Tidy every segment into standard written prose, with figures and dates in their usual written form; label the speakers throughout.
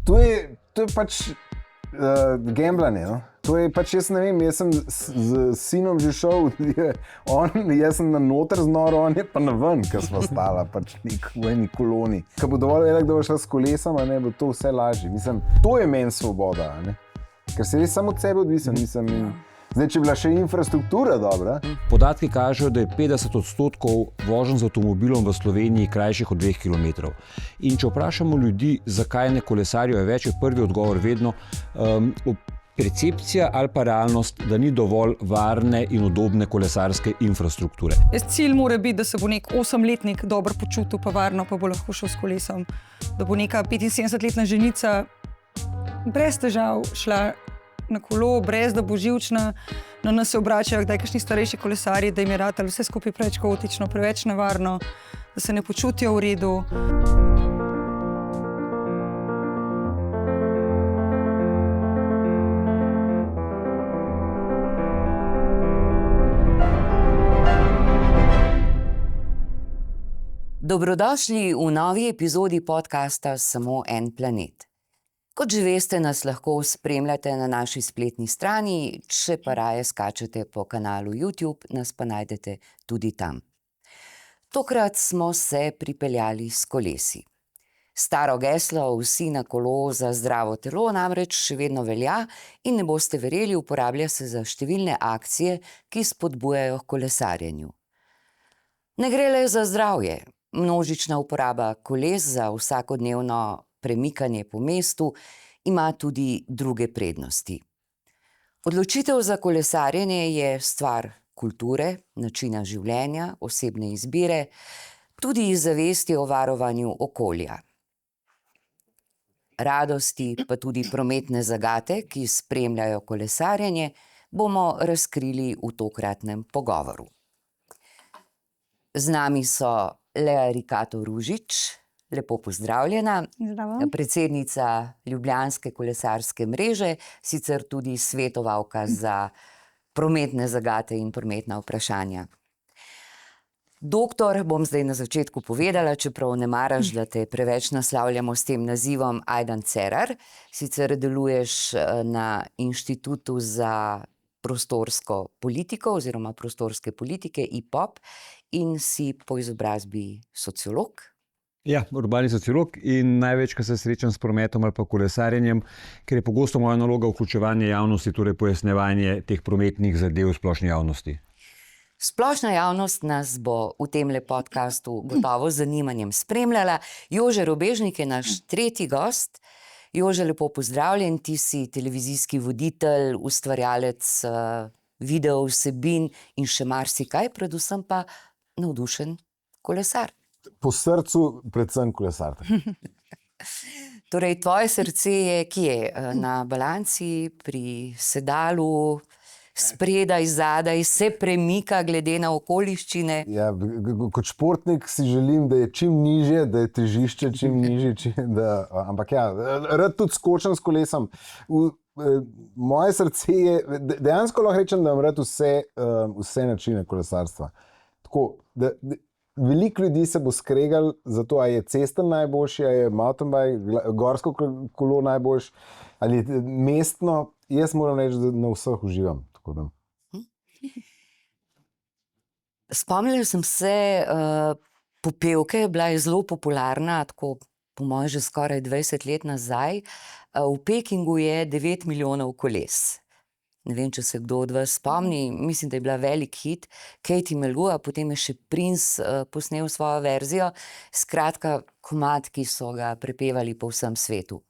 Speaker 1: To je pač gamblanje. No? To je pač, jaz ne vem, jaz sem z sinom že šel, jaz sem na noter z noro, on je pa na ven, ker smo stala pač v eni koloni. Ko bo dovolj velik, da bo šla s kolesom, ne, bo to vse lažje. Mislim, to je meni svoboda, ne? Ker se res samo od sebe odvisen, mislim. Zdaj, če je bila še infrastruktura dobra.
Speaker 2: Podatki kažejo, da je 50% voženj z avtomobilom v Sloveniji krajših od 2 km. In če vprašamo ljudi, zakaj ne kolesarijo več, je prvi odgovor vedno percepcija ali pa realnost, da ni dovolj varne in udobne kolesarske infrastrukture.
Speaker 3: Cilj mora biti, da se bo nek 8-letnik dobro počutil, pa varno, pa bo lahko šel s kolesom. Da bo neka 75-letna ženica brez težav šla na kolo, brez da bo živčna, na nas se obračajo, kdaj kakšni starejši kolesarji, da jim je ratalo vse skupaj preveč kaotično, preveč nevarno, da se ne počutijo v redu.
Speaker 4: Dobrodošli v novi epizodi podcasta Samo en planet. Kot že veste, nas lahko spremljate na naši spletni strani, če pa raje skačete po kanalu YouTube, nas pa najdete tudi tam. Tokrat smo se pripeljali s kolesi. Staro geslo "Vsi na kolo za zdravo telo" namreč še vedno velja in ne boste verjeli, uporablja se za številne akcije, ki spodbujajo k kolesarjenju. Ne gre le za zdravje. Množična uporaba koles za vsakodnevno premikanje po mestu ima tudi druge prednosti. Odločitev za kolesarjenje je stvar kulture, načina življenja, osebne izbire, tudi zavesti o varovanju okolja. Radosti, pa tudi prometne zagate, ki spremljajo kolesarjenje, bomo razkrili v tokratnem pogovoru. Z nami so Lea Rikato Ružič, lepo pozdravljena, predsednica Ljubljanske kolesarske mreže, sicer tudi svetovalka za prometne zagate in prometna vprašanja. Doktor, bom zdaj na začetku povedala, čeprav ne maraš, da te preveč naslavljamo s tem nazivom, Ajdan Cerar, sicer deluješ na Inštitutu za prostorsko politiko oziroma prostorske politike IPOP in si po izobrazbi sociolog.
Speaker 2: Ja, urbani sociolog in največkrat se srečam s prometom ali pa kolesarjenjem, ker je pogosto moja naloga vključevanje javnosti, torej pojasnjevanje teh prometnih zadev v splošni javnosti.
Speaker 4: Splošna javnost nas bo v temle podcastu gotovo z zanimanjem spremljala. Jože Robežnik je naš tretji gost. Jože, lepo pozdravljen, ti si televizijski voditelj, ustvarjalec video vsebin in še marsikaj, predvsem pa navdušen kolesar.
Speaker 1: Po srcu predvsem kolesar.
Speaker 4: Torej, tvoje srce je kje? Na balanci, pri sedalu, spredaj, zadaj, se premika glede na okoliščine?
Speaker 1: Ja, kot športnik si želim, da je čim nižje, da je težišče čim nižje, ampak ja, rad tudi skočim s kolesom. Moje srce je, dejansko lahko rečem, da imam rad vse načine kolesarstva. Tako, veliko ljudi se bo skregal za to, a je cesten najboljši, a je mountainbike, gorsko kolo najboljši, ali mestno. Jaz moram reči, da na vseh uživam.
Speaker 4: Spomnila sem se, popevke je bila zelo popularna, tako po mojem že skoraj 20 let nazaj. V Pekingu je 9 milijonov koles. Ne vem, če se kdo od vas spomni, mislim, da je bila velik hit. Katie Melua, potem je še Prince posnel svojo verzijo. Skratka, komad, ki so ga prepevali po vsem svetu.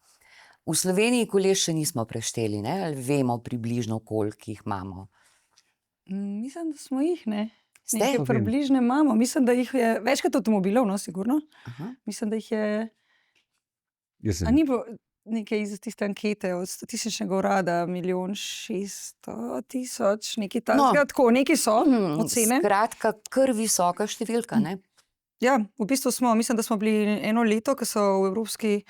Speaker 4: V Sloveniji koles še nismo prešteli, ne? Ali vemo približno, koliko jih imamo?
Speaker 3: Mislim, da smo jih, ne?
Speaker 4: Ste?
Speaker 3: Nekaj približno imamo. Mislim, da jih je večkrat avtomobilov, no, sigurno. Mislim, da jih je... A ni bilo nekaj iz tiste ankete od statističnega urada, 1.600.000, nekaj takega, tako, nekaj so ocene.
Speaker 4: Skratka, kar visoka številka, ne?
Speaker 3: Ja, v bistvu smo, mislim, da smo bili eno leto, ko so v Evropski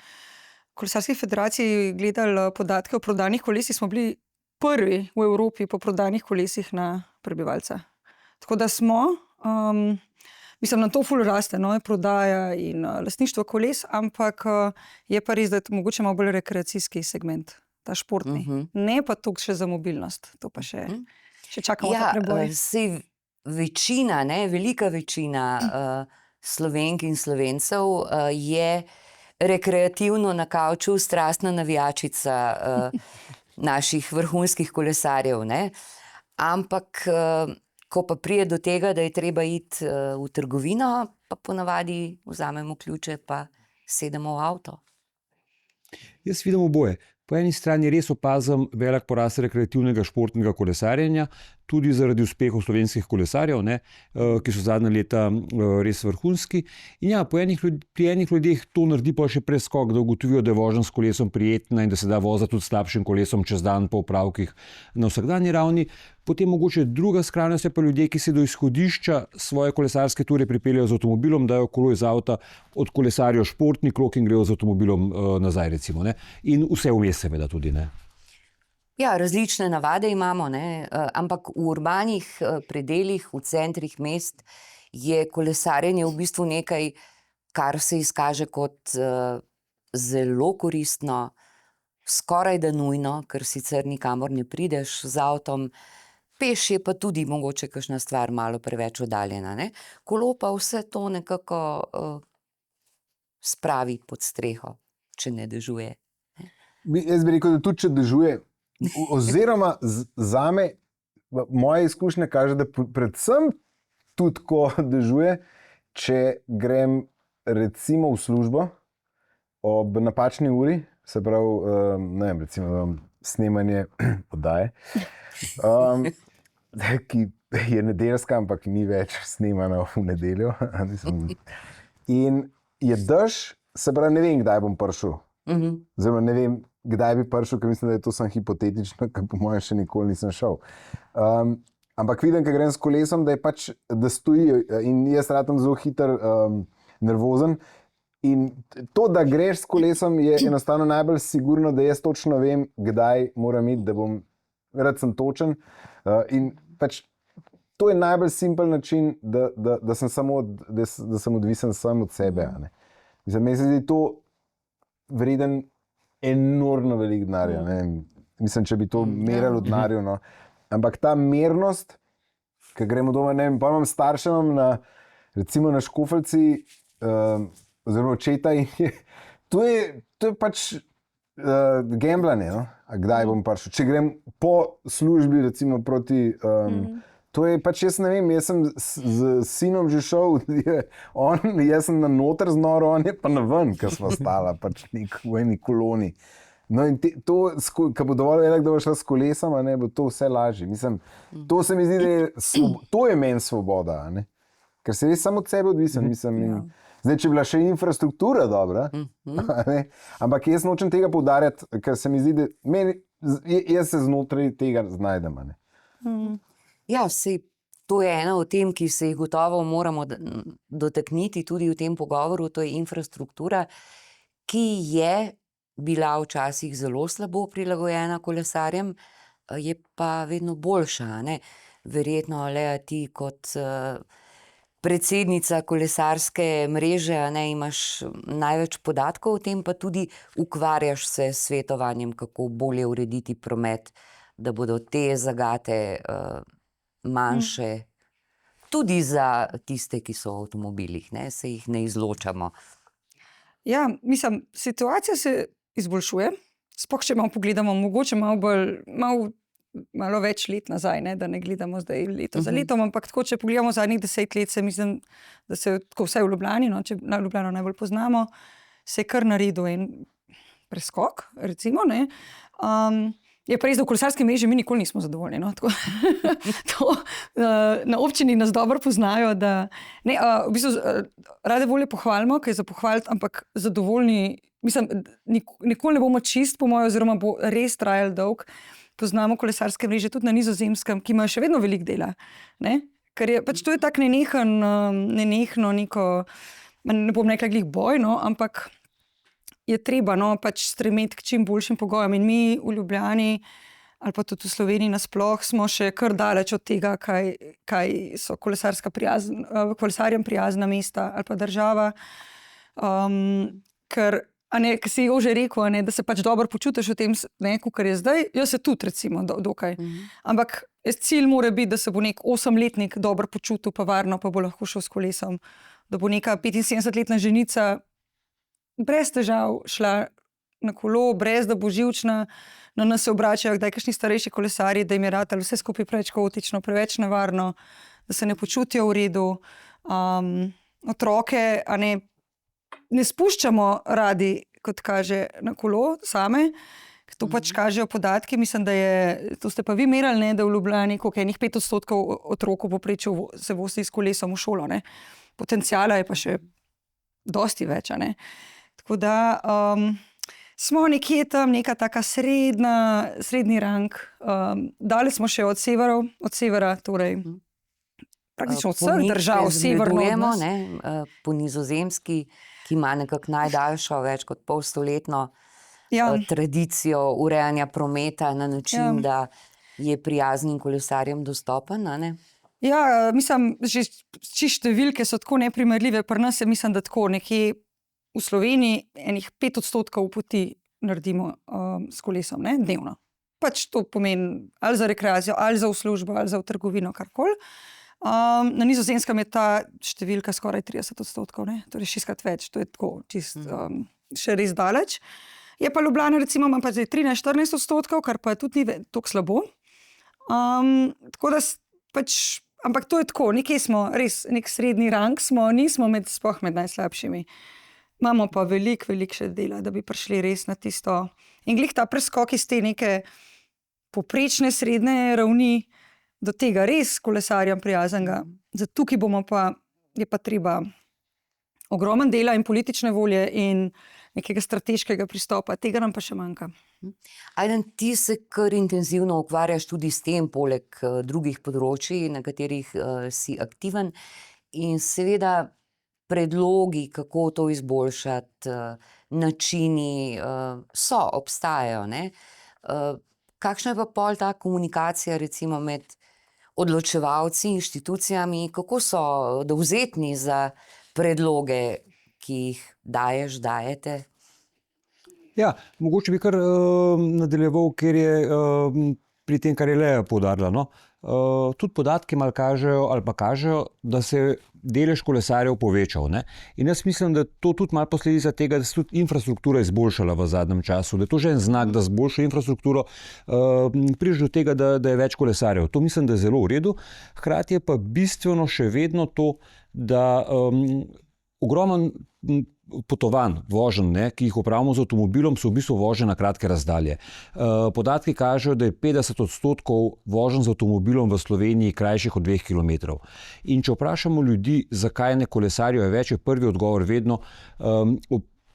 Speaker 3: kolesarski federaciji gledali podatke o prodanih kolesih, smo bili prvi v Evropi po prodanih kolesih na prebivalca. Tako da smo, mislim, na to ful raste, no, je prodaja in lastništvo koles, ampak je pa res, da je mogoče malo bolj rekreacijski segment, ta športni. Ne pa toliko še za mobilnost, to pa še čakamo ta preboj.
Speaker 4: Sej večina, velika večina Slovenk in Slovencev je rekreativno na kavču strastna navijačica naših vrhunskih kolesarjev, ne? Ampak ko pa pride do tega, da je treba iti v trgovino, pa ponavadi vzamemo ključe pa sedemo v avto.
Speaker 2: Jaz vidim oboje. Po eni strani res opazim velik porast rekreativnega športnega kolesarjenja, tudi zaradi uspehov slovenskih kolesarjev, ki so zadnja leta res vrhunski. In ja, pri enih ljudeh to naredi pa še preskok, da ugotovijo, da je vožnja s kolesom prijetna in da se da voziti tudi s slabšim kolesom čez dan po opravkih na vsakdanji ravni. Potem mogoče druga skrajnost je pa ljudje, ki se do izhodišča svoje kolesarske ture pripeljejo z avtomobilom, dajo kolo iz avta, odkolesarijo športni krog in grejo z avtomobilom nazaj, recimo. In vse vmes seveda tudi.
Speaker 4: Ja, različne navade imamo, ampak v urbanih predelih, v centrih mest je kolesarjenje v bistvu nekaj, kar se izkaže kot zelo koristno, skoraj da nujno, ker sicer nikamor ne prideš z avtom. Peš je pa tudi mogoče kakšna stvar malo preveč oddaljena. Kolo pa vse to nekako spravi pod streho, če ne dežuje.
Speaker 1: Jaz bi rekel, da tudi če dežuje, oziroma zame, moje izkušnje kaže, da predvsem tudi, ko dežuje, če grem recimo v službo ob napačni uri, se pravi, ne vem, recimo snemanje oddaje, ki je nedeljska, ampak ni več snemana v nedeljo. In je dež, se pravi, ne vem, kdaj bom prišel. Oziroma, ne vem, kdaj bi prišel, ker mislim, da je to samo hipotetično, ker po mojem še nikoli nisem šel. Ampak vidim, ko grem s kolesom, da stoji in jaz ratam zelo hiter, nervozen. In to, da greš s kolesom, je enostavno najbolj sigurno, da jaz točno vem, kdaj moram iti, da bom rad sem točen. In to je najbolj simpel način, da sem odvisen sam od sebe. Mislim, meni se zdi to vreden enormno veliko denarja. Mislim, če bi to merili v denarju. No. Ampak ta mernost, ko gremo doma, ne vem, pa imam starše, recimo na Škofeljci, oziroma očeta, in to je pač gamblanje, no? Kdaj bom prišel. Če grem po službi, recimo proti, to je pač, jaz ne vem, jaz sem z sinom že šel, jaz sem na noter z noro, on je pa na ven, ker smo stala pač v eni koloni. No in ko bo dovolj velik, da bo šla s kolesom, bo to vse lažje. Mislim, to se mi zdi, da to je meni svoboda, ker se res samo od sebe odvisen. Zdaj, če bi bila še infrastruktura dobra, ampak jaz nočem tega poudarjati, ker se mi zdi, da jaz se znotraj tega znajdem.
Speaker 4: Ja, to je ena od tem, ki se jih gotovo moramo dotakniti tudi v tem pogovoru, to je infrastruktura, ki je bila včasih zelo slabo prilagojena kolesarjem, je pa vedno boljša. Verjetno, Lea, ti kot predsednica kolesarske mreže, imaš največ podatkov o tem, pa tudi ukvarjaš se s svetovanjem, kako bolje urediti promet, da bodo te zagate manjše, tudi za tiste, ki so v avtomobilih, se jih ne izločamo.
Speaker 3: Ja, mislim, situacija se izboljšuje, sploh če malo pogledamo, mogoče malo več let nazaj, da ne gledamo zdaj leto za letom, ampak tako, če pogledamo zadnjih 10 let, se mislim, da se tako vsaj v Ljubljani, če Ljubljano najbolj poznamo, se je kar naredil en preskok, recimo, je pa res, da v kolesarski mreži mi nikoli nismo zadovoljni. Na občini nas dobro poznajo, da v bistvu rade volje pohvalimo, kaj je za pohvaliti, ampak zadovoljni, mislim, nikoli ne bomo čist, po mojem, oziroma bo res trajal dolg. Poznamo kolesarske mreže tudi na Nizozemskem, ki imajo še vedno veliko dela. Ker je pač to je tako nenehno neko, ne bom rekla glih boj, ampak je treba pač stremeti k čim boljšim pogojem. In mi v Ljubljani ali pa tudi v Sloveniji nasploh, smo še kar daleč od tega, kaj so kolesarjem prijazna mesta ali pa država. Ker si jo že rekel, da se pač dobro počutiš v tem, kakor je zdaj. Jaz se tudi, recimo, dokaj. Ampak cilj mora biti, da se bo nek 8-letnik dobro počutil, pa varno, pa bo lahko šel s kolesom. Da bo neka 75-letna ženica brez težav šla na kolo, brez da bo živčna. Na nas se obračajo, da je kakšni starejši kolesarji, da jim je ratalo vse skupaj preveč kaotično, preveč nevarno, da se ne počutijo v redu. Otroke ne spuščamo radi, kot kaže, na kolo same. To pač kažejo podatki. Mislim, da to ste pa vi merali, da v Ljubljani enih 5% otrok v povprečju se vozi s kolesom v šolo. Potenciala je pa še dosti več. Tako da smo nekje tam, neka taka srednji rang. Dali smo še od severa, torej praktično od vseh držav severno od nas.
Speaker 4: Po Nizozemski, ki ima nekako najdaljšo, več kot polstoletno tradicijo urejanja prometa na način, da je prijaznim kolesarjem dostopen,
Speaker 3: Ja, mislim, že številke so tako neprimerljive. Pri nas je, mislim, da tako nekje v Sloveniji enih 5% poti naredimo s kolesom, dnevno. Pač to pomeni ali za rekreacijo, ali za v službo, ali za v trgovino, karkoli. Na Nizozemskem je ta številka skoraj 30%, torej 6-krat več. To je tako še res daleč. Je pa Ljubljana, recimo, ima pa zdaj 13-14%, kar pa tudi ni tako slabo. Tako da pač, ampak to je tako, nekje smo res, nek srednji rang smo, nismo sploh med najslabšimi. Imamo pa veliko še dela, da bi prišli res na tisto. In glih ta preskok iz te neke poprečne srednje ravni do tega res kolesarjem prijaznega. Za tukaj je pa treba ogromen dela in politične volje in nekega strateškega pristopa. Tega nam pa še manjka.
Speaker 4: Ajden, ti se kar intenzivno ukvarjaš tudi s tem, poleg drugih področij, na katerih si aktiven. In seveda predlogi, kako to izboljšati, načini obstajajo. Kakšna je pa pol ta komunikacija, recimo, med odločevalci, inštitucijami, kako so dovzetni za predloge, ki jih dajete?
Speaker 2: Ja, mogoče bi kar nadaljeval, ker je pri tem, kar je Lea poudarila. Tudi podatki malo kažejo, da se delež kolesarjev povečal. In jaz mislim, da to tudi malo posledica tega, da se tudi infrastruktura izboljšala v zadnjem času, da je to že en znak, da z boljšo infrastrukturo prideš do tega, da je več kolesarjev. To mislim, da je zelo v redu. Hkrati je pa bistveno še vedno to, da ogromen potovanj, voženj, ki jih opravimo z avtomobilom, so v bistvu voženj na kratke razdalje. Podatki kažejo, da je 50% voženj z avtomobilom v Sloveniji krajših od 2 km. In če vprašamo ljudi, zakaj ne kolesarijo več, je prvi odgovor vedno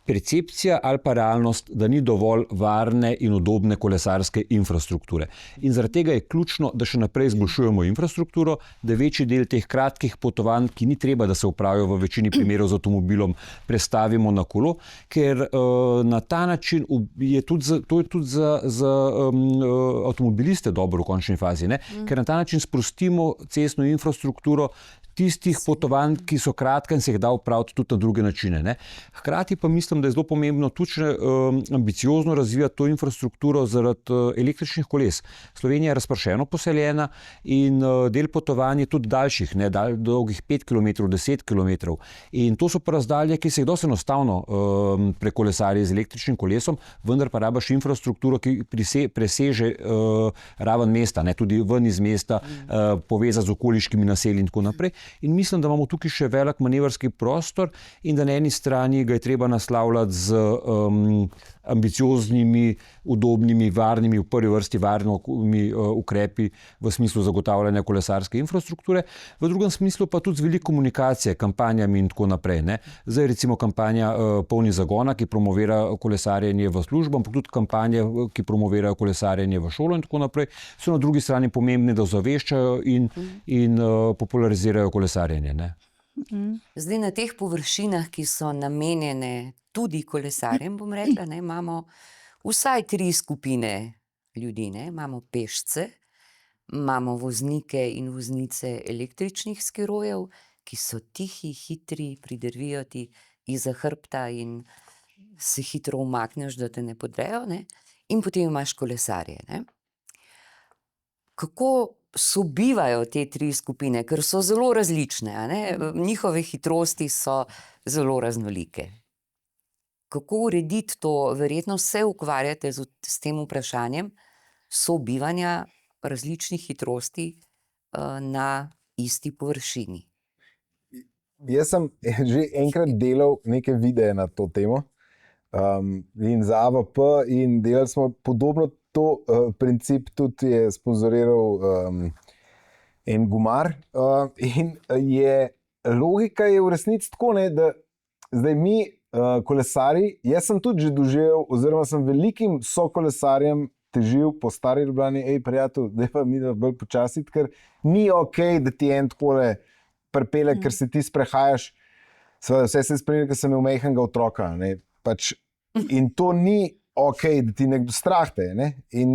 Speaker 2: percepcija ali pa realnost, da ni dovolj varne in udobne kolesarske infrastrukture. In zaradi tega je ključno, da še naprej izboljšujemo infrastrukturo, da večji del teh kratkih potovanj, ki ni treba, da se opravijo v večini primerov z avtomobilom, prestavimo na kolo, ker na ta način je tudi za avtomobiliste dobro v končni fazi, ker na ta način sprostimo cestno infrastrukturo tistih potovanj, ki so kratka in se jih da opraviti tudi na druge načine. Hkrati pa mislim, da je zelo pomembno tudi ambiciozno razvijati to infrastrukturo zaradi električnih koles. Slovenija je razpršeno poseljena in del potovanj je tudi daljših, dolgih 5 km, 10 km. In to so pa razdalje, ki se jih dosti enostavno prekolesari z električnim kolesom, vendar pa rabaš infrastrukturo, ki preseže raven mesta, tudi ven iz mesta, povezati z okoliškimi naselji in tako naprej. In mislim, da imamo tukaj še velik manevrski prostor in da na eni strani ga je treba naslavljati z ambicioznimi, udobnimi, varnimi, v prvi vrsti varnimi ukrepi v smislu zagotavljanja kolesarske infrastrukture, v drugem smislu pa tudi z veliko komunikacije, kampanjami in tako naprej. Zdaj recimo kampanja Polni zagona, ki promovira kolesarjenje v službo, ampak tudi kampanje, ki promovirajo kolesarjenje v šolo in tako naprej, so na drugi strani pomembne, da ozaveščajo in popularizirajo kolesarjenje.
Speaker 4: Zdaj na teh površinah, ki so namenjene tudi kolesarjem, bom rekla, imamo vsaj 3 skupine ljudi, ne? Imamo pešce, imamo voznike in voznice električnih skirojev, ki so tihi, hitri, pridrvijo ti izza hrbta in se hitro umakneš, da te ne podrejo, ne? In potem imaš kolesarje, ne? Kako sobivajo te tri skupine, ker so zelo različne, a ne? Njihove hitrosti so zelo raznolike. Kako urediti to? Verjetno se ukvarjate s tem vprašanjem sobivanja različnih hitrosti na isti površini.
Speaker 1: Jaz sem že enkrat delal neke videe na to temo in za AVP in delali smo podobno to princip, tudi je sponzoriral en gumar in logika je v resnici tako, ne, da zdaj mi kolesari, jaz sem tudi že doživel, oziroma sem velikim sokolesarjem težil po Stari Ljubljani, prijatelj, da pa mi da bolj počasiti, ker ni ok, da ti en takole pripelje, ker se ti sprehajaš, seveda vse se spremlja, ker sem imel majhnega otroka, ne, pač, in to ni ok, da ti nekdo strah te, ne, in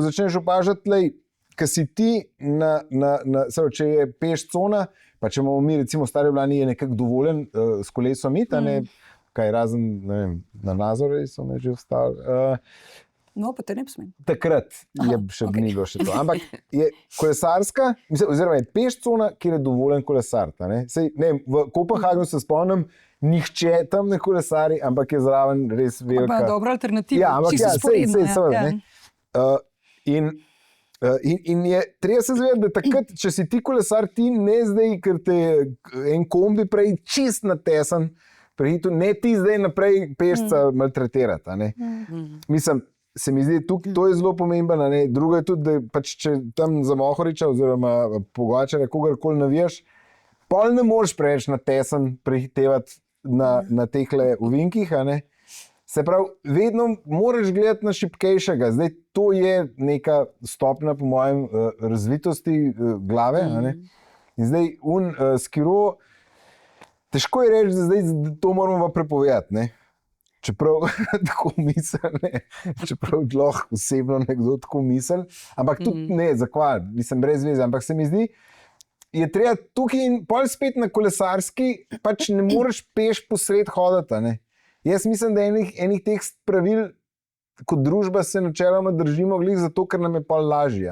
Speaker 1: začneš opažati, ker si ti seveda, če je peš cona, pa če imamo mi recimo v Stari Ljubljani je nekako dovoljen s kolesom iti, ne, kaj razen, ne vem, na Nazorju so me že vstali,
Speaker 3: No, pa te ne bi smel.
Speaker 1: takrat je še ni bilo še to. Ampak je kolesarska, oziroma je peš cona, kjer je dovoljen kolesar. Sej, ne, v Kopenhagnu se spomnim, nihče tam ne kolesari, ampak je zraven res velika.
Speaker 3: Pa dobra alternativa.
Speaker 1: Ja, ampak
Speaker 3: čisto vzporedno,
Speaker 1: seveda. In je treba se zavedati, da takrat, če si ti kolesar, ti ne zdaj, ker te en kombi prej čist natesen, prehitu, ne ti zdaj naprej pešca maltretirati. Mislim, se mi zdi, to je zelo pomembno. Drugo je tudi, da pač, če tam za Mohoriča oziroma Pogačarja kogarkoli navijaš, pol ne moreš preveč natesen prehitevati na tehle ovinkih. Se pravi, vedno moraš gledati na šibkejšega. Zdaj, to je neka stopnja, po mojem, razvitosti glave. In zdaj, skiro, težko je reči, da zdaj to moramo prepovedati. Čeprav tako misel, čeprav lahko osebno nekdo tako misel, ampak tudi ne, zakvaj, mislim, brez veze, ampak se mi zdi, je treba tukaj in pol spet na kolesarski, pač ne moreš peš posred hoditi. Jaz mislim, da enih teh pravil kot družba se načeloma držimo glih zato, ker nam je pol lažje.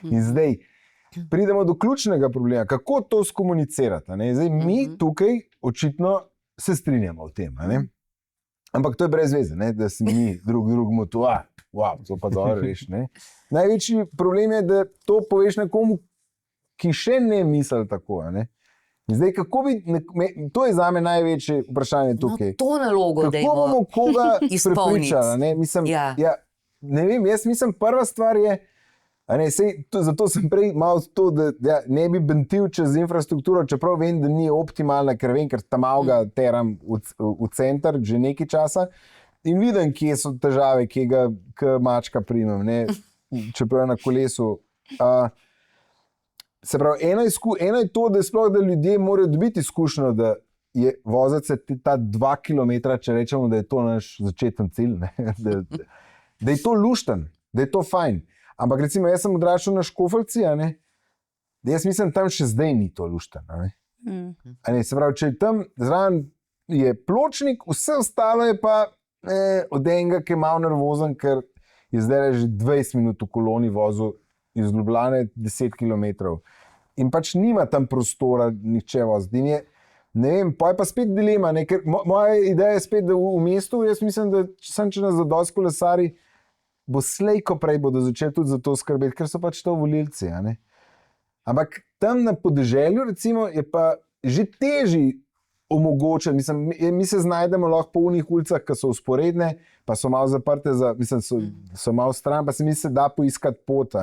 Speaker 1: In zdaj pridemo do ključnega problema, kako to skomunicirati. Zdaj mi tukaj očitno se strinjamo v tem. Ampak to je brez veze, da si mi drugemu to, to pa dobro reš. Največji problem je, da to poveš nekomu, ki še ne misli tako. Zdaj, kako bi, to je zame največje vprašanje tukaj.
Speaker 4: No, to nalogo dajmo
Speaker 1: kako bomo koga
Speaker 4: izpolniti.
Speaker 1: prepričali? Mislim, ne vem, jaz mislim, prva stvar je, zato sem prej malo to, da ne bi bentil čez infrastrukturo, čeprav vem, da ni optimalna, ker vem, ker tam ga teram v center že nekaj časa in vidim, kje so težave, kje ga mačka primem, čeprav je na kolesu. Se pravi, eno je to, da ljudje morajo dobiti izkušnjo, da je voziti se ta 2 kilometra, če rečemo, da je to naš začeten cilj, da je to lušten, da je to fajn. Ampak recimo, jaz sem odraščal na Škofeljci, jaz mislim, tam še zdaj ni to lušten. Se pravi, če je tam zraven je pločnik, vse ostalo je pa od enega, ki je malo nervozen, ker je zdaj že 20 minut v koloni vozil iz Ljubljane 10 km. In pač nima tam prostora nihče voziti. Ne vem, pa je pa spet dilema, ker moja ideja je spet, da v mestu, jaz mislim, da če nas zadosti kolesari, bo slejko prej bodo začeli tudi za to skrbeti, ker so pač to volilci. Ampak tam na podeželju recimo je pa že težji omogočen. Mislim, mi se znajdemo lahko po unih ulicah, ki so usporedne, pa so malo zaprte, so malo stran, pa se mi se da poiskati pot.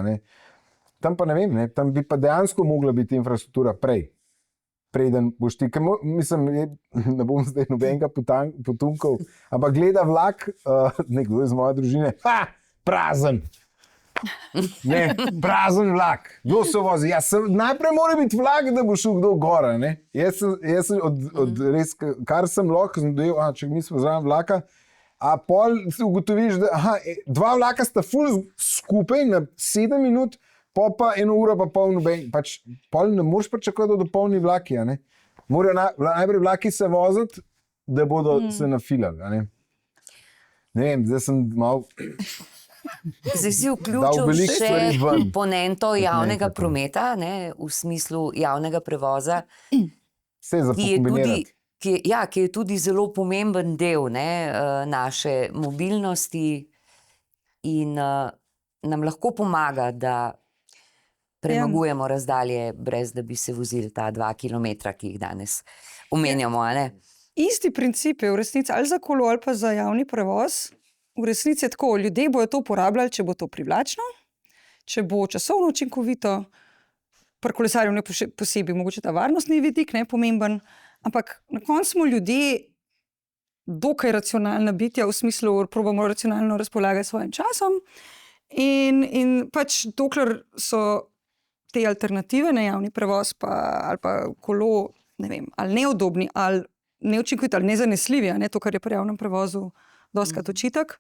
Speaker 1: Tam pa ne vem, tam bi pa dejansko mogla biti infrastruktura prej. Preden boš ti, mislim, ne bom zdaj nobenega potunkal, ampak gleda vlak, nekdo iz moje družine, prazen. Prazen vlak. Kdo se vozi? Najprej mora biti vlak, da bo šel kdo gora. Jaz sem res, kar sem lahko, sem dojel, če mi smo zraven vlaka, A pol ugotoviš, da dva vlaka sta ful skupaj na 7 minut, pa 1 uro pa pol noben. Pač pol ne moreš pričakovati, da bodo polni vlaki. Morajo najprej vlaki se voziti, da bodo se nafilali. Ne vem, zdaj sem malo...
Speaker 4: Zdaj si vključil še komponento javnega prometa, ne, v smislu javnega prevoza,
Speaker 1: Vse za pokombinirati.
Speaker 4: ki je tudi zelo pomemben del, ne, naše mobilnosti in nam lahko pomaga, da premagujemo razdalje, brez da bi se vozili ta 2 kilometra, ki jih danes omenjamo. A ne?
Speaker 3: Isti princip je v resnici ali za kolo ali pa za javni prevoz. V resnici je tako, ljudje bodo to uporabljali, če bo to privlačno, če bo časovno učinkovito, pri kolesarju ne posebej, mogoče ta varnostni vidik, ne, pomemben, ampak na koncu smo ljudje dokaj racionalna bitja, v smislu, probamo racionalno razpolagati svojim časom in pač dokler so te alternative, ne, javni prevoz ali pa kolo, ne vem, ali neudobni, ali neučinkoviti, ali nezanesljivi, ne, to, kar je pri javnem prevozu dostikrat očitek,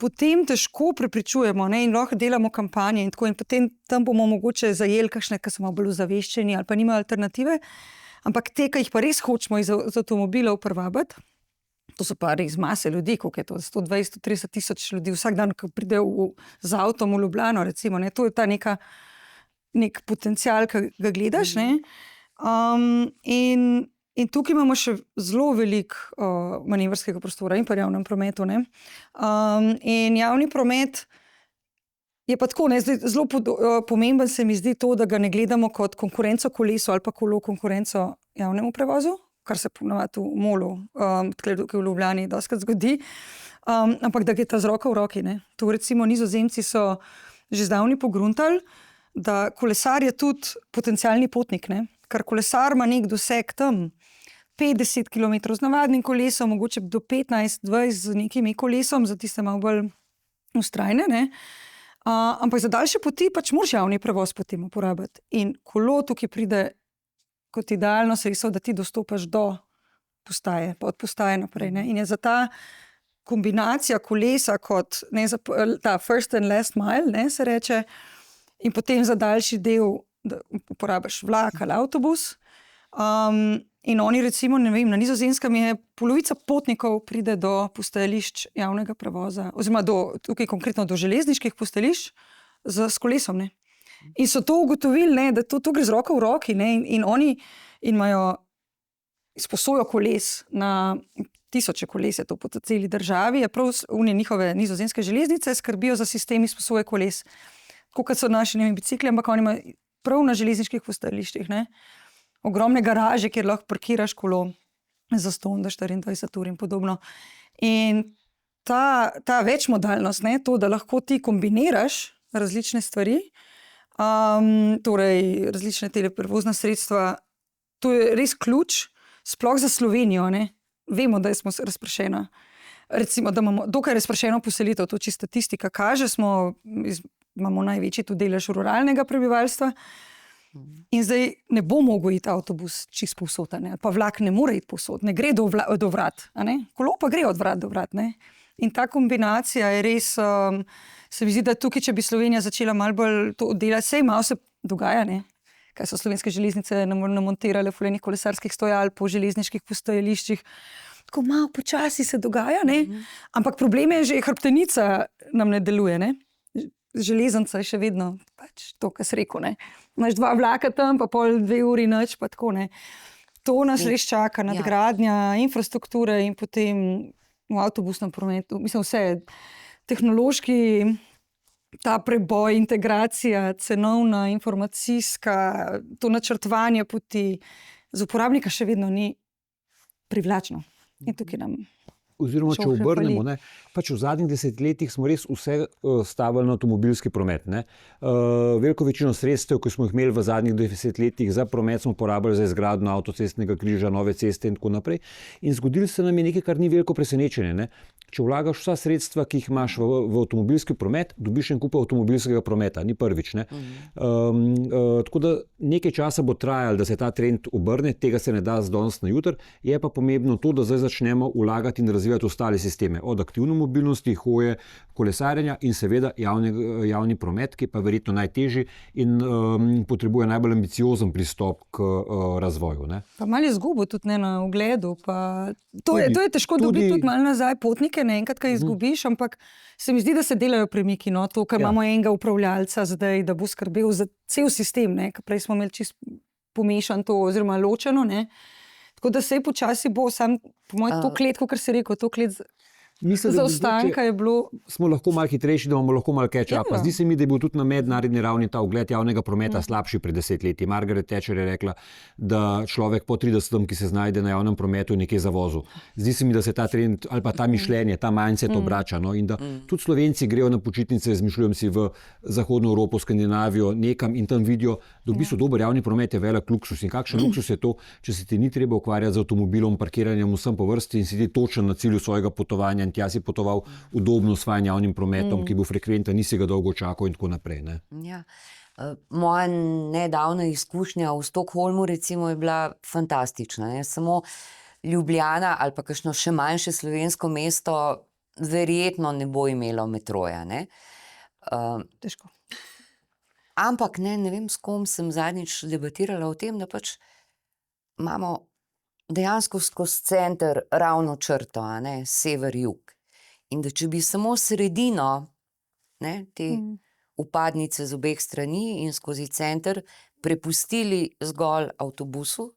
Speaker 3: potem težko prepričujemo, ne, in lahko delamo kampanje in tako, in potem tam bomo mogoče zajeli kakšne, ki so malo bolj ozaveščeni ali pa nimajo alternative, ampak te, ki jih pa res hočemo iz avtomobilov privabiti, to so pa res mase ljudi, koliko je to, 120-130 tisoč ljudi vsak dan, ki pride z avtom v Ljubljano, recimo, ne, to je ta nek potencial, ki ga gledaš, ne, in tukaj imamo še zelo veliko manevrskega prostora in pa javnem prometu, ne. In javni promet je pa tako, ne, zelo pomemben se mi zdi to, da ga ne gledamo kot konkurenco kolesu ali pa kolo konkurenco javnemu prevozu, kar se ponavadi v molu, tukaj v Ljubljani dostikrat zgodi, ampak da gre ta z roko v roki, ne. To recimo Nizozemci so že zdavnaj pogruntali, da kolesar je tudi potencialni potnik, ne. Ker kolesar ima nek doseg tam 50 km z navadnim kolesom, mogoče do 15-20 z nekim kolesom, za tiste malo bolj vztrajne, ne. Ampak za daljše poti pač moraš javni prevoz potem uporabiti. In kolo tukaj pride kot idealno sredstvo, da ti dostopaš do postaje, pa od postaje naprej, ne. In je za ta kombinacija kolesa kot, ne, za ta first and last mile, ne, se reče, in potem za daljši del, da uporabiš vlak ali avtobus. In oni recimo, ne vem, na Nizozemskem je polovica potnikov pride do postajališč javnega prevoza, oziroma tukaj konkretno do železniških postajališč s kolesom, ne. In so to ugotovili, ne, da to gre z roko v roki, ne, in oni imajo izposojo koles na tisoče koles, je to po celi državi, je prav njihove nizozemske železnice skrbijo za sistem izposoje koles. Tako kot so naši, ne vem, bicikli, ampak oni imajo prav na železniških postajališčih, ne, ogromne garaže, kjer lahko parkiraš kolo za 124 ur in podobno. In ta večmodalnost, ne, to, da lahko ti kombiniraš različne stvari, torej različne teleprevozna sredstva, to je res ključ, sploh za Slovenijo, ne. Vemo, da smo razpršena. Recimo, da imamo dokaj razpršeno poselitev, to čisto statistika kaže, imamo največji tudi delež ruralnega prebivalstva. In zdaj ne bo mogel iti avtobus čist povsod, ali pa vlak ne more iti povsod, ne gre do vrat, ne? Kolo pa gre od vrat do vrat, ne? In ta kombinacija je res, se mi zdi, da tukaj, če bi Slovenija začela malo bolj to delati, sej malo se dogaja, ne? Kaj so slovenske železnice namontirale fulejnih kolesarskih stojal po železniških postajališčih, tako malo počasi se dogaja, ne? Ampak problem je že, hrbtenica nam ne deluje, ne? Železnica je še vedno pač to, kar si rekel, ne. Imaš 2 vlaka tam, pa pol 2 uri nič, pa tako, ne. To nas res čaka, nadgradnja infrastrukture in potem v avtobusnem prometu, mislim, vse tehnološki, ta preboj, integracija, cenovna, informacijska, to načrtovanje poti za uporabnika še vedno ni privlačno. In tukaj nam...
Speaker 2: Oziroma, če obrnemo, ne, pač v zadnjih desetletjih smo res vse stavili na avtomobilski promet, ne. Veliko večino sredstev, ki smo jih imeli v zadnjih desetletjih za promet, smo porabili za izgradnjo avtocestnega križa, nove ceste in tako naprej. In zgodilo se nam je nekaj, kar ni veliko presenečenje, ne. če vlagaš vsa sredstva, ki jih imaš v avtomobilski promet, dobiš en kup avtomobilskega prometa, ni prvič. Ne? Tako da nekaj časa bo trajalo, da se ta trend obrne, tega se ne da z danes na jutri, je pa pomembno to, da zdaj začnemo vlagati in razvijati ostale sisteme, od aktivne mobilnosti, hoje, kolesarjenja in seveda javni promet, ki je pa verjetno najtežji in potrebuje najbolj ambiciozen pristop k razvoju. Ne?
Speaker 3: Pa malo je izgubo tudi ne, na ugledu. To je težko dobiti tudi malo nazaj potnike, ne enkrat, kaj izgubiš, ampak se mi zdi, da se delajo premiki. No? To, ker imamo enega upravljalca zdaj, da bo skrbel za cel sistem, ne? Ker prej smo imeli čisto pomešan to oziroma ločeno. Ne? Tako da se počasi bo sam, po mojem, to klet, kot si rekel, to klet zaostanka je bilo.
Speaker 2: Smo lahko malo hitrejši, da imamo lahko malo catch-upa. Zdi se mi, da je bil tudi na mednarodni ravni ta ugled javnega prometa slabši pred 10 leti. Margaret Thatcher je rekla, da človek po 30, ki se znajde na javnem prometu, je nekje zavozil. Zdi se mi, da se ta trend ali pa ta mišljenje, ta mindset obrača. No? In da tudi Slovenci grejo na počitnice, izmišljujem si v Zahodno Evropo, Skandinavijo, nekam in tam vidijo, da v bistvu dober javni promet je velik luksus. In kakšen luksus je to, če se ti ni treba ukvarjati z avtomobilom, parkiranjem vsem po vrsti in si ti točen na cilju svojega potovanja in tja si potoval udobno s svojim javnim prometom, ki bo frekventen, nisi ga dolgo čakal in tako naprej. Ne?
Speaker 4: Ja. Moja nedavna izkušnja v Stockholmu recimo je bila fantastična. Ne? Samo Ljubljana ali pa kakšno še manjše slovensko mesto verjetno ne bo imelo metroja. Ne?
Speaker 3: Težko.
Speaker 4: Ampak ne vem, s kom sem zadnjič debatirala o tem, da pač imamo dejansko skozi center ravno črto, sever-jug. In da če bi samo sredino, te vpadnice z obeh strani in skozi center prepustili zgolj avtobusu,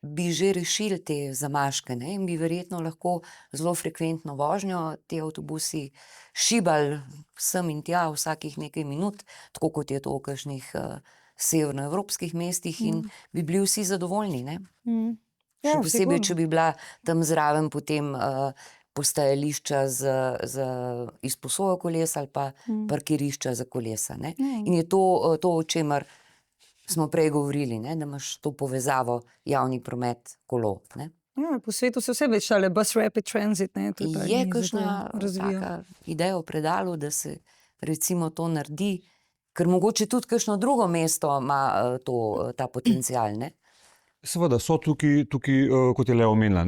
Speaker 4: bi že rešili te zamaške in bi verjetno lahko zelo frekventno vožnjo ti avtobusi šibali sem in tja vsakih nekaj minut, tako kot je to v kakšnih severnoevropskih mestih in bi bili vsi zadovoljni. Ne? Še posebej, če bi bila tam zraven potem postajališča za izposojo kolesa ali pa parkirišča za kolesa. Ne? In je to, o čemer smo prej govorili, da imaš to povezavo javni promet, kolo. Ne?
Speaker 3: Ja, po svetu se vse več šale, bus rapid transit.
Speaker 4: Je kakšna taka ideja v predalu, da se recimo to naredi, ker mogoče tudi kakšno drugo mesto ima ta potencial, ne?
Speaker 2: Seveda so tukaj, kot je Lea omenila,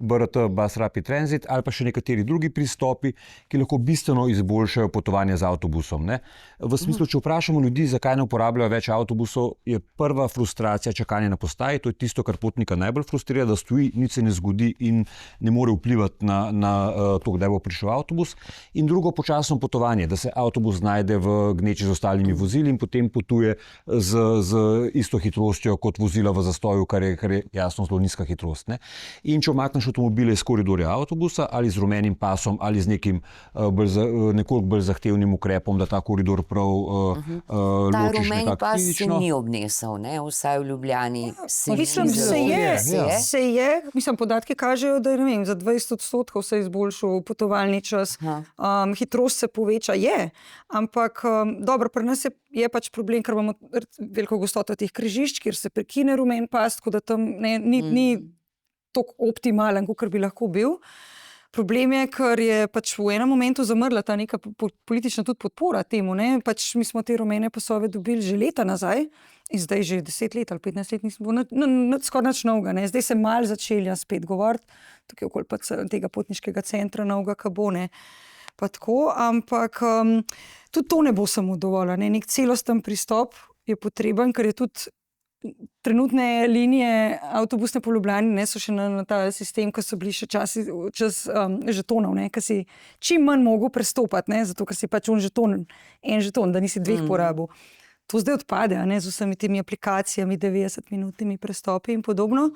Speaker 2: BRT, Bus Rapid Transit ali pa še nekateri drugi pristopi, ki lahko bistveno izboljšajo potovanje z avtobusom. Ne? V smislu, če vprašamo ljudi, zakaj ne uporabljajo več avtobusov, je prva frustracija čakanje na postaji, to je tisto, kar potnika najbolj frustrira, da stoji, nič se ne zgodi in ne more vplivati na to, kdaj bo prišel avtobus. In drugo, počasno potovanje, da se avtobus znajde v gneči z ostalimi vozili in potem potuje z isto hitrostjo kot vozila v zastoju, kar je jasno zelo nizka hitrost. Ne? In če omakneš avtomobile iz koridorja avtobusa ali z rumenim pasom ali z nekim nekoliko bolj zahtevnim ukrepom, da ta koridor prav ločiš nekako fizično.
Speaker 4: Ta rumeni pas se ni obnesel, vsaj v Ljubljani.
Speaker 3: Mislim, se je. Mislim, podatki kažejo, da je za 20% se izboljšal potovalni čas. Hitrost se poveča, ampak dobro, pri nas je pač problem, ker imamo veliko gostoto teh križišč, kjer se prekine rumen pas, tako da tam ni tako optimalen, kot bi lahko bil. Problem je, ker je pač v enem momentu zamrla ta neka politična tudi podpora temu. Pač mi smo te rumene pasove dobili že leta nazaj in zdaj že 10 let ali 15 let nismo skoraj nič novega. Zdaj se malo začelja spet govoriti, tukaj okoli pa tega potniškega centra novega, ka bo, pa tako, ampak tudi to ne bo samo dovolj. Nek celosten pristop je potreben, ker je tudi trenutne linije avtobusne po Ljubljani so še na ta sistem, ko so bili še čas žetonov, ki si čim manj mogel prestopati, zato ker si pač en žeton, da nisi dveh porabil. To zdaj odpade, z vsemi temi aplikacijami, 90-minutnimi prestopi in podobno.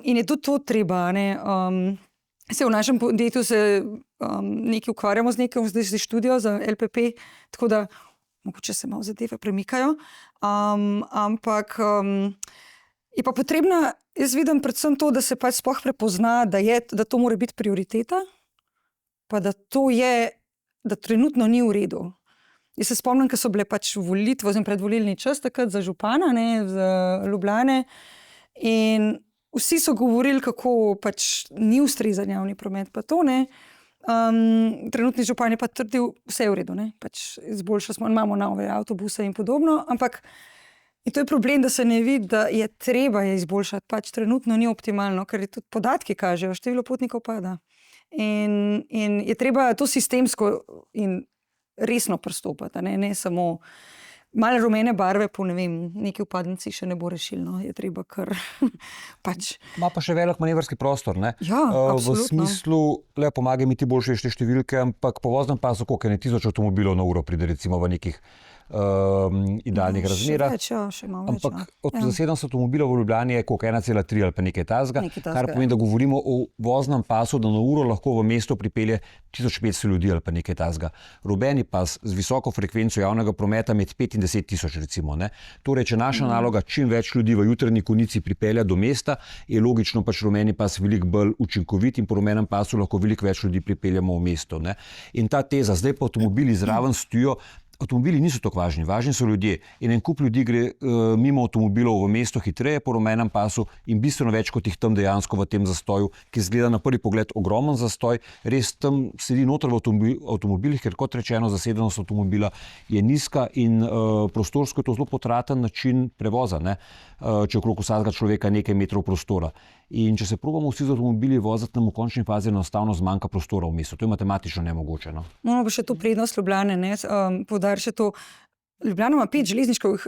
Speaker 3: In je tudi to treba, v našem podjetju se nekaj ukvarjamo z nekim, zdaj se študijo za LPP, tako da mogoče se malo zadeve premikajo, ampak je pa potrebna, jaz vidim predvsem to, da se pač sploh prepozna, da to mora biti prioriteta, pa da to je, da trenutno ni v redu. Jaz se spomnim, ko so bile pač volitve, predvolilni čas takrat za župana, za Ljubljane in vsi so govorili, kako pač ni ustrezan javni promet, pa to ne. Trenutni župan je pa trdil, vse je v redu, ne? Pač izboljšali smo, imamo nove avtobuse in podobno, ampak in to je problem, da se ne vidi, da je treba izboljšati, pač trenutno ni optimalno, ker tudi podatki kažejo, število potnikov pada. In je treba to sistemsko in resno pristopati, ne samo malo rumene barve, po ne vem, neki upadnici še ne bo rešil, no, je treba kar pač.
Speaker 2: Ima pa še velik manevrski prostor, ne?
Speaker 3: Ja,
Speaker 2: v
Speaker 3: absolutno.
Speaker 2: smislu, le pomagaj mi ti boljše te številke, ampak po voznem pasu, koliko je 1000 avtomobilov na uro pride recimo v nekih idealnih razmerah.
Speaker 3: Še malo več,
Speaker 2: Ampak od zasedenosti avtomobilov v Ljubljani je koliko 1,3 ali pa nekaj tasga, kar pomeni, da govorimo o voznem pasu, da na uro lahko v mesto pripelje 1500 ljudi ali pa nekaj tasga. Rubeni pas z visoko frekvenco javnega prometa med 5 in 10 tisoč recimo. Ne? Torej, če naša naloga čim več ljudi v jutranji konici pripelja do mesta, je logično pač rumeni pas veliko bolj učinkovit in po rumenem pasu lahko veliko več ljudi pripeljamo v mesto. Ne? In ta teza, zdaj pa avtomobili zraven stojijo. Avtomobili niso tako važni, važni so ljudje. In en kup ljudi gre mimo avtomobilov v mesto hitreje po rumenem pasu in bistveno več kot jih tam dejansko v tem zastoju, ki zgleda na prvi pogled ogromen zastoj. Res tam sedi noter v avtomobilih, ker kot rečeno, zasedenost avtomobila je nizka in prostorsko je to zelo potraten način prevoza, ne? Če okrog vsakega človeka nekaj metrov prostora. In če se probamo vsi z avtomobili voziti, nam v končni fazi enostavno zmanjka prostora v mestu. To je matematično nemogoče. No?
Speaker 3: Imamo pa še to prednost Ljubljane, ne? Poudarjam še to. Ljubljana ima 5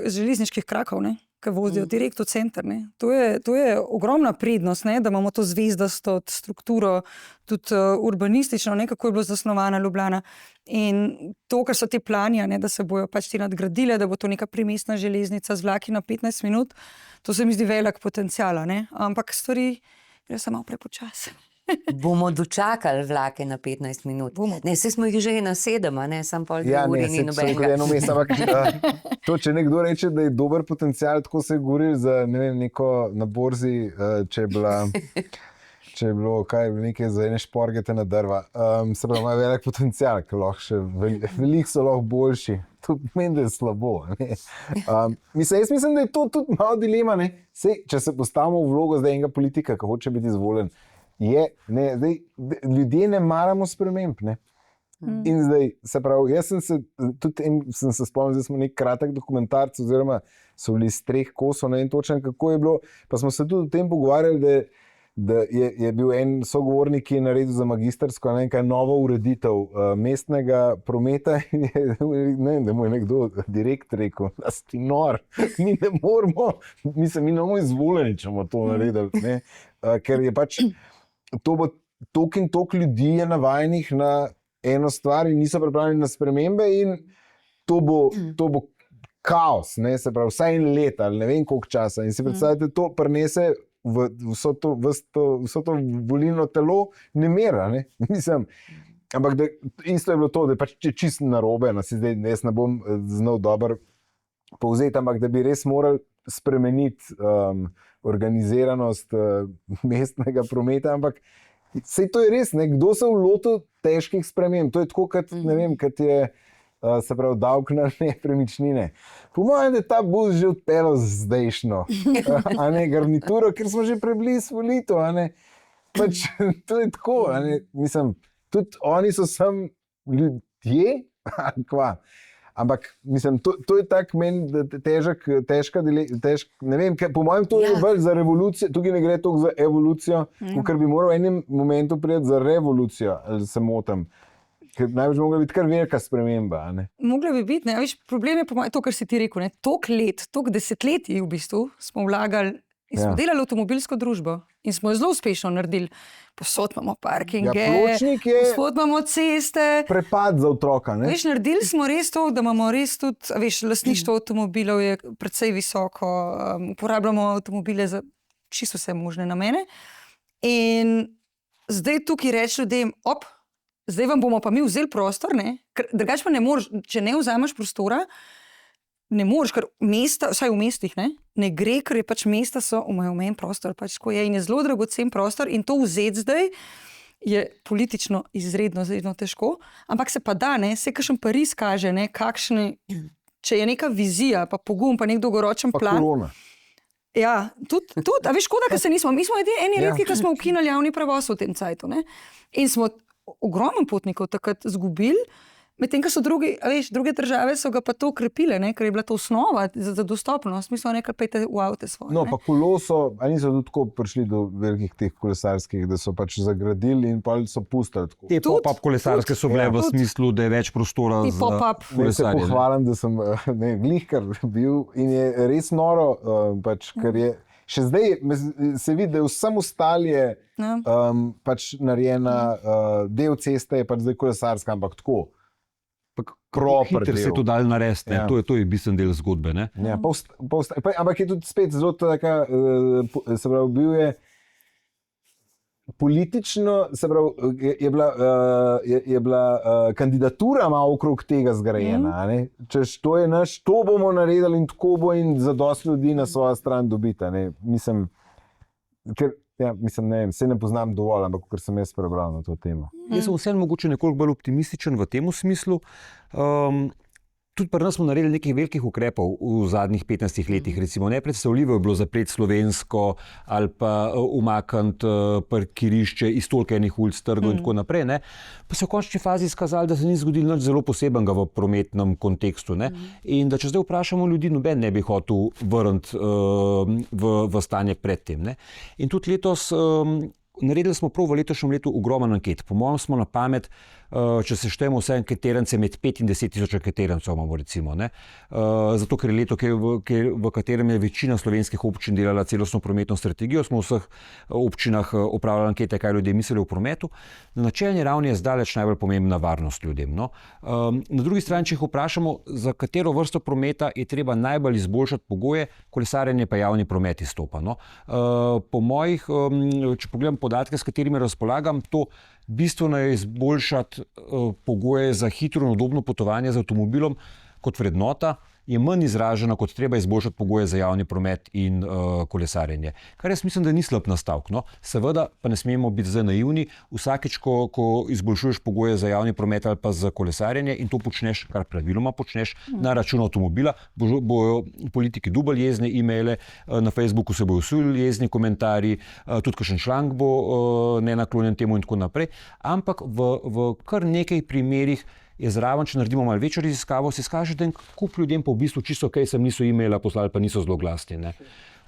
Speaker 3: železniških krakov, ne? Ki vozijo direkt v center. Ne? To je ogromna prednost, ne? Da imamo to zvezdasto strukturo, tudi urbanistično, ne? Kako je bilo zasnovana Ljubljana. In to, kar so te planja, ne? Da se bojo pač te nadgradile, da bo to neka primestna železnica z vlaki na 15 minut, to se mi zdi velik potencial, ne? Ampak stvari gre samo prepočasno.
Speaker 4: Bomo dočakali vlake na 15 minut. Ne, saj smo jih že na 7, ne, sam pol 2 uri ni nobenega.
Speaker 1: To, če nekdo reče, da je dober potencial, tako se je govoril za, ne vem, neko na borzi, če je bilo nekaj za ene šporgete na drva. Se pravi, ima velik potencial, ker lahko še veliko so lahko boljši. To pomeni, da je slabo. Jaz mislim, da je to tudi malo dilema. Sej, če se postavimo v vlogo zdaj enega politika, ki hoče biti izvoljen, ljudje ne maramo sprememb. Ne? In zdaj, se pravi, jaz sem se spomnil, da smo nek kratek dokumentarc, oziroma so bili iz 3 kosov, ne vem točno, kako je bilo, pa smo se tudi o tem pogovarjali, da je bil en sogovornik, ki je naredil za magistersko nekaj novo ureditev mestnega prometa in da mu je nekdo direkt rekel, da si nor, mi ne moramo izvoljeni, če bomo to naredili, ne? Ker je pač to bo toliko in toliko ljudi je navajenih na eno stvar in niso pripravljeni na spremembe in to bo kaos, ne? Se pravi, vsaj en let ali ne vem koliko časa in si predstavljate, to prinese vso to volilno telo nemira, ne? Mislim, ampak isto je bilo to, da je pač čisto narobe, zdaj jaz ne bom znal dobro povzeti, ampak da bi res morali spremeniti organiziranost mestnega prometa, ampak sej to je res, kdo se v lotu težkih sprememb, to je tako, ne vem, kot je se pravi davek na nepremičnine. Po mojem, da je ta bus že odpeljal zdajšno, a ne garnituro, ker smo že preblizu volitev, a ne. Pač to je tako, a ne. Mislim, tudi oni so sem ljudje, kva. Ampak, mislim, to je tak meni težka, ne vem, po mojem to je bolj za revolucijo, tukaj ne gre toliko za evolucijo, ker bi moral v enem momentu priti za revolucijo, ali se motim. Ker največ bi mogla biti kar velika sprememba.
Speaker 3: Mogla bi biti, ne? Viš, problem je po mojem to, kar si ti rekel, toliko let, toliko desetletij v bistvu smo vlagali in smo delali avtomobilsko družbo in smo jo zelo uspešno naredili. Posod imamo parkinge, posod imamo ceste.
Speaker 1: Prepad za otroka, ne?
Speaker 3: Veš, naredili smo res to, da imamo res tudi, veš, lastništvo avtomobilov je precej visoko, uporabljamo avtomobile za čisto vse možne namene. In zdaj tukaj reči ljudem, zdaj vam bomo pa mi vzeli prostor, ne? Ker drugače pa ne moreš, če ne vzameš prostora, ne moreš, ker mesta, vsaj v mestih, ne gre, ker je pač mesta so omejen prostor, pač ko je in je zelo dragocen prostor in to vzeti zdaj je politično izredno težko, ampak se pa da, ne, se kakšen Pariz kaže, ne, kakšne, če je neka vizija, pa pogum, pa nek dolgoročen plan.
Speaker 1: Korona.
Speaker 3: Ja, tudi, a veš, škoda, ker se nismo. Mi smo eni redki, ki smo ukinili javni prevoz v tem cajtu, ne? In smo ogromno potnikov takrat izgubili, medtem ko so druge države so ga pa to okrepile, ne? Ker je bila to osnova za dostopnost. Mi smo nekaj pejte v avte svoje.
Speaker 1: No, pa koloso, a niso tudi tako prišli do velikih teh kolesarskih, da so pač zagradili in pa so pustili tako.
Speaker 2: Te pop-up kolesarske so bile v smislu, da je več prostora za kolesarje.
Speaker 1: Se pohvalim, da sem glihkar bil in je res noro, pač, ker je še zdaj se vidi, da je vsem ostalje pač narejena, del ceste je pač zdaj kolesarska, ampak tako.
Speaker 2: Hitro se je to dal narediti, to je bistven del zgodbe. Ne?
Speaker 1: Ja, ampak je tudi spet zelo taka, se pravi, bil je politično, se pravi, je bila kandidatura malo okrog tega zgrajena. Češ, to je naš, to bomo naredili in tako bo in zadosti ljudi na svojo stran dobita. Mislim, ker mislim, ne vem, se ne poznam dovolj, ampak ker sem jaz prebral na to temo.
Speaker 2: Jaz sem vseeno mogoče nekoliko bolj optimističen v tem smislu. Tudi pri nas smo naredili nekaj velikih ukrepov v zadnjih 15 letih. Recimo, nepredstavljivo je bilo zapreti Slovensko ali pa umakniti parkirišče iz toliko enih ulic, trgov in tako naprej. Ne? Pa se v končni fazi izkazalo, da se ni zgodilo nič zelo posebenega v prometnem kontekstu. Ne? In da če zdaj vprašamo ljudi, noben ne bi hotel vrniti v stanje predtem. Ne? In tudi letos naredili smo prav v letošnjem letu ogromno anket. Po mojem smo na pamet, če se štejemo vse anketirance, med 5 in 10 tisoč anketirancev imamo recimo. Ne? Zato, ker je leto, v katerem je večina slovenskih občin delala celostno prometno strategijo, smo v vseh občinah opravljali ankete, kaj ljudje mislijo o prometu. Na načelni ravni je zdaleč najbolj pomembna varnost ljudem. No? Na drugi strani, če jih vprašamo, za katero vrsto prometa je treba najbolj izboljšati pogoje, kolesarjenje pa javni promet izstopa. No? Po mojih, če pogledam podatke, s katerimi razpolagam, to bistveno je izboljšati pogoje za hitro in udobno potovanje z avtomobilom kot vrednota, je manj izražena, kot treba izboljšati pogoje za javni promet in kolesarjenje. Kar jaz mislim, da ni slab nastavek. No? Seveda pa ne smemo biti zdaj naivni. Vsakeč, ko izboljšuješ pogoje za javni promet ali pa za kolesarjenje in to počneš, kar praviloma počneš, na račun avtomobila, bojo politiki dubali jezni e-maile, na Facebooku se bojo vsuli jezni komentarji, tudi kakšen članek bo nenaklonjen temu in tako naprej. Ampak v kar nekaj primerih je zraven, če naredimo malo večjo raziskavo, se izkaže, da kup ljudem pa v bistvu čisto kaj sem niso e-maila poslali, pa niso zelo glasni. Ne.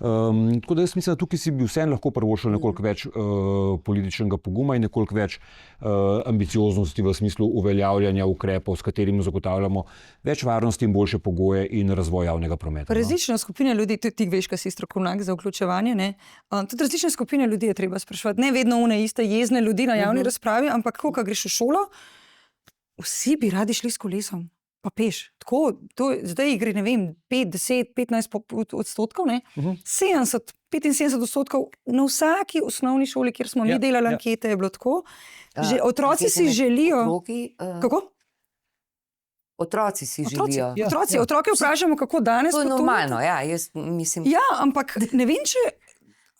Speaker 2: Tako da jaz mislim, da tukaj si bi vseeno lahko privoščil nekoliko več političnega poguma in nekoliko več ambicioznosti v smislu uveljavljanja ukrepov, s katerimi zagotavljamo več varnosti in boljše pogoje in razvoj javnega prometa.
Speaker 3: Različne skupine ljudi, tudi ti veš, kaj si strokovnjak za vključevanje, ne? Tudi različne skupine ljudi je treba spraševati. Ne vedno une iste jezne ljudi na javni razpravi, ampak ko greš v šolo, vsi bi radi šli s kolesom, pa peš. Tako, zdaj gre, ne vem, 5, 10, 15 odstotkov, ne? 70, 75% na vsaki osnovni šoli, kjer smo mi delali ankete, je bilo tako. Že otroci si želijo... Kako?
Speaker 4: Otroci si želijo.
Speaker 3: Otroke vprašamo, kako danes...
Speaker 4: To je normalno, ja. Jaz mislim...
Speaker 3: Ja, ampak ne vem, če...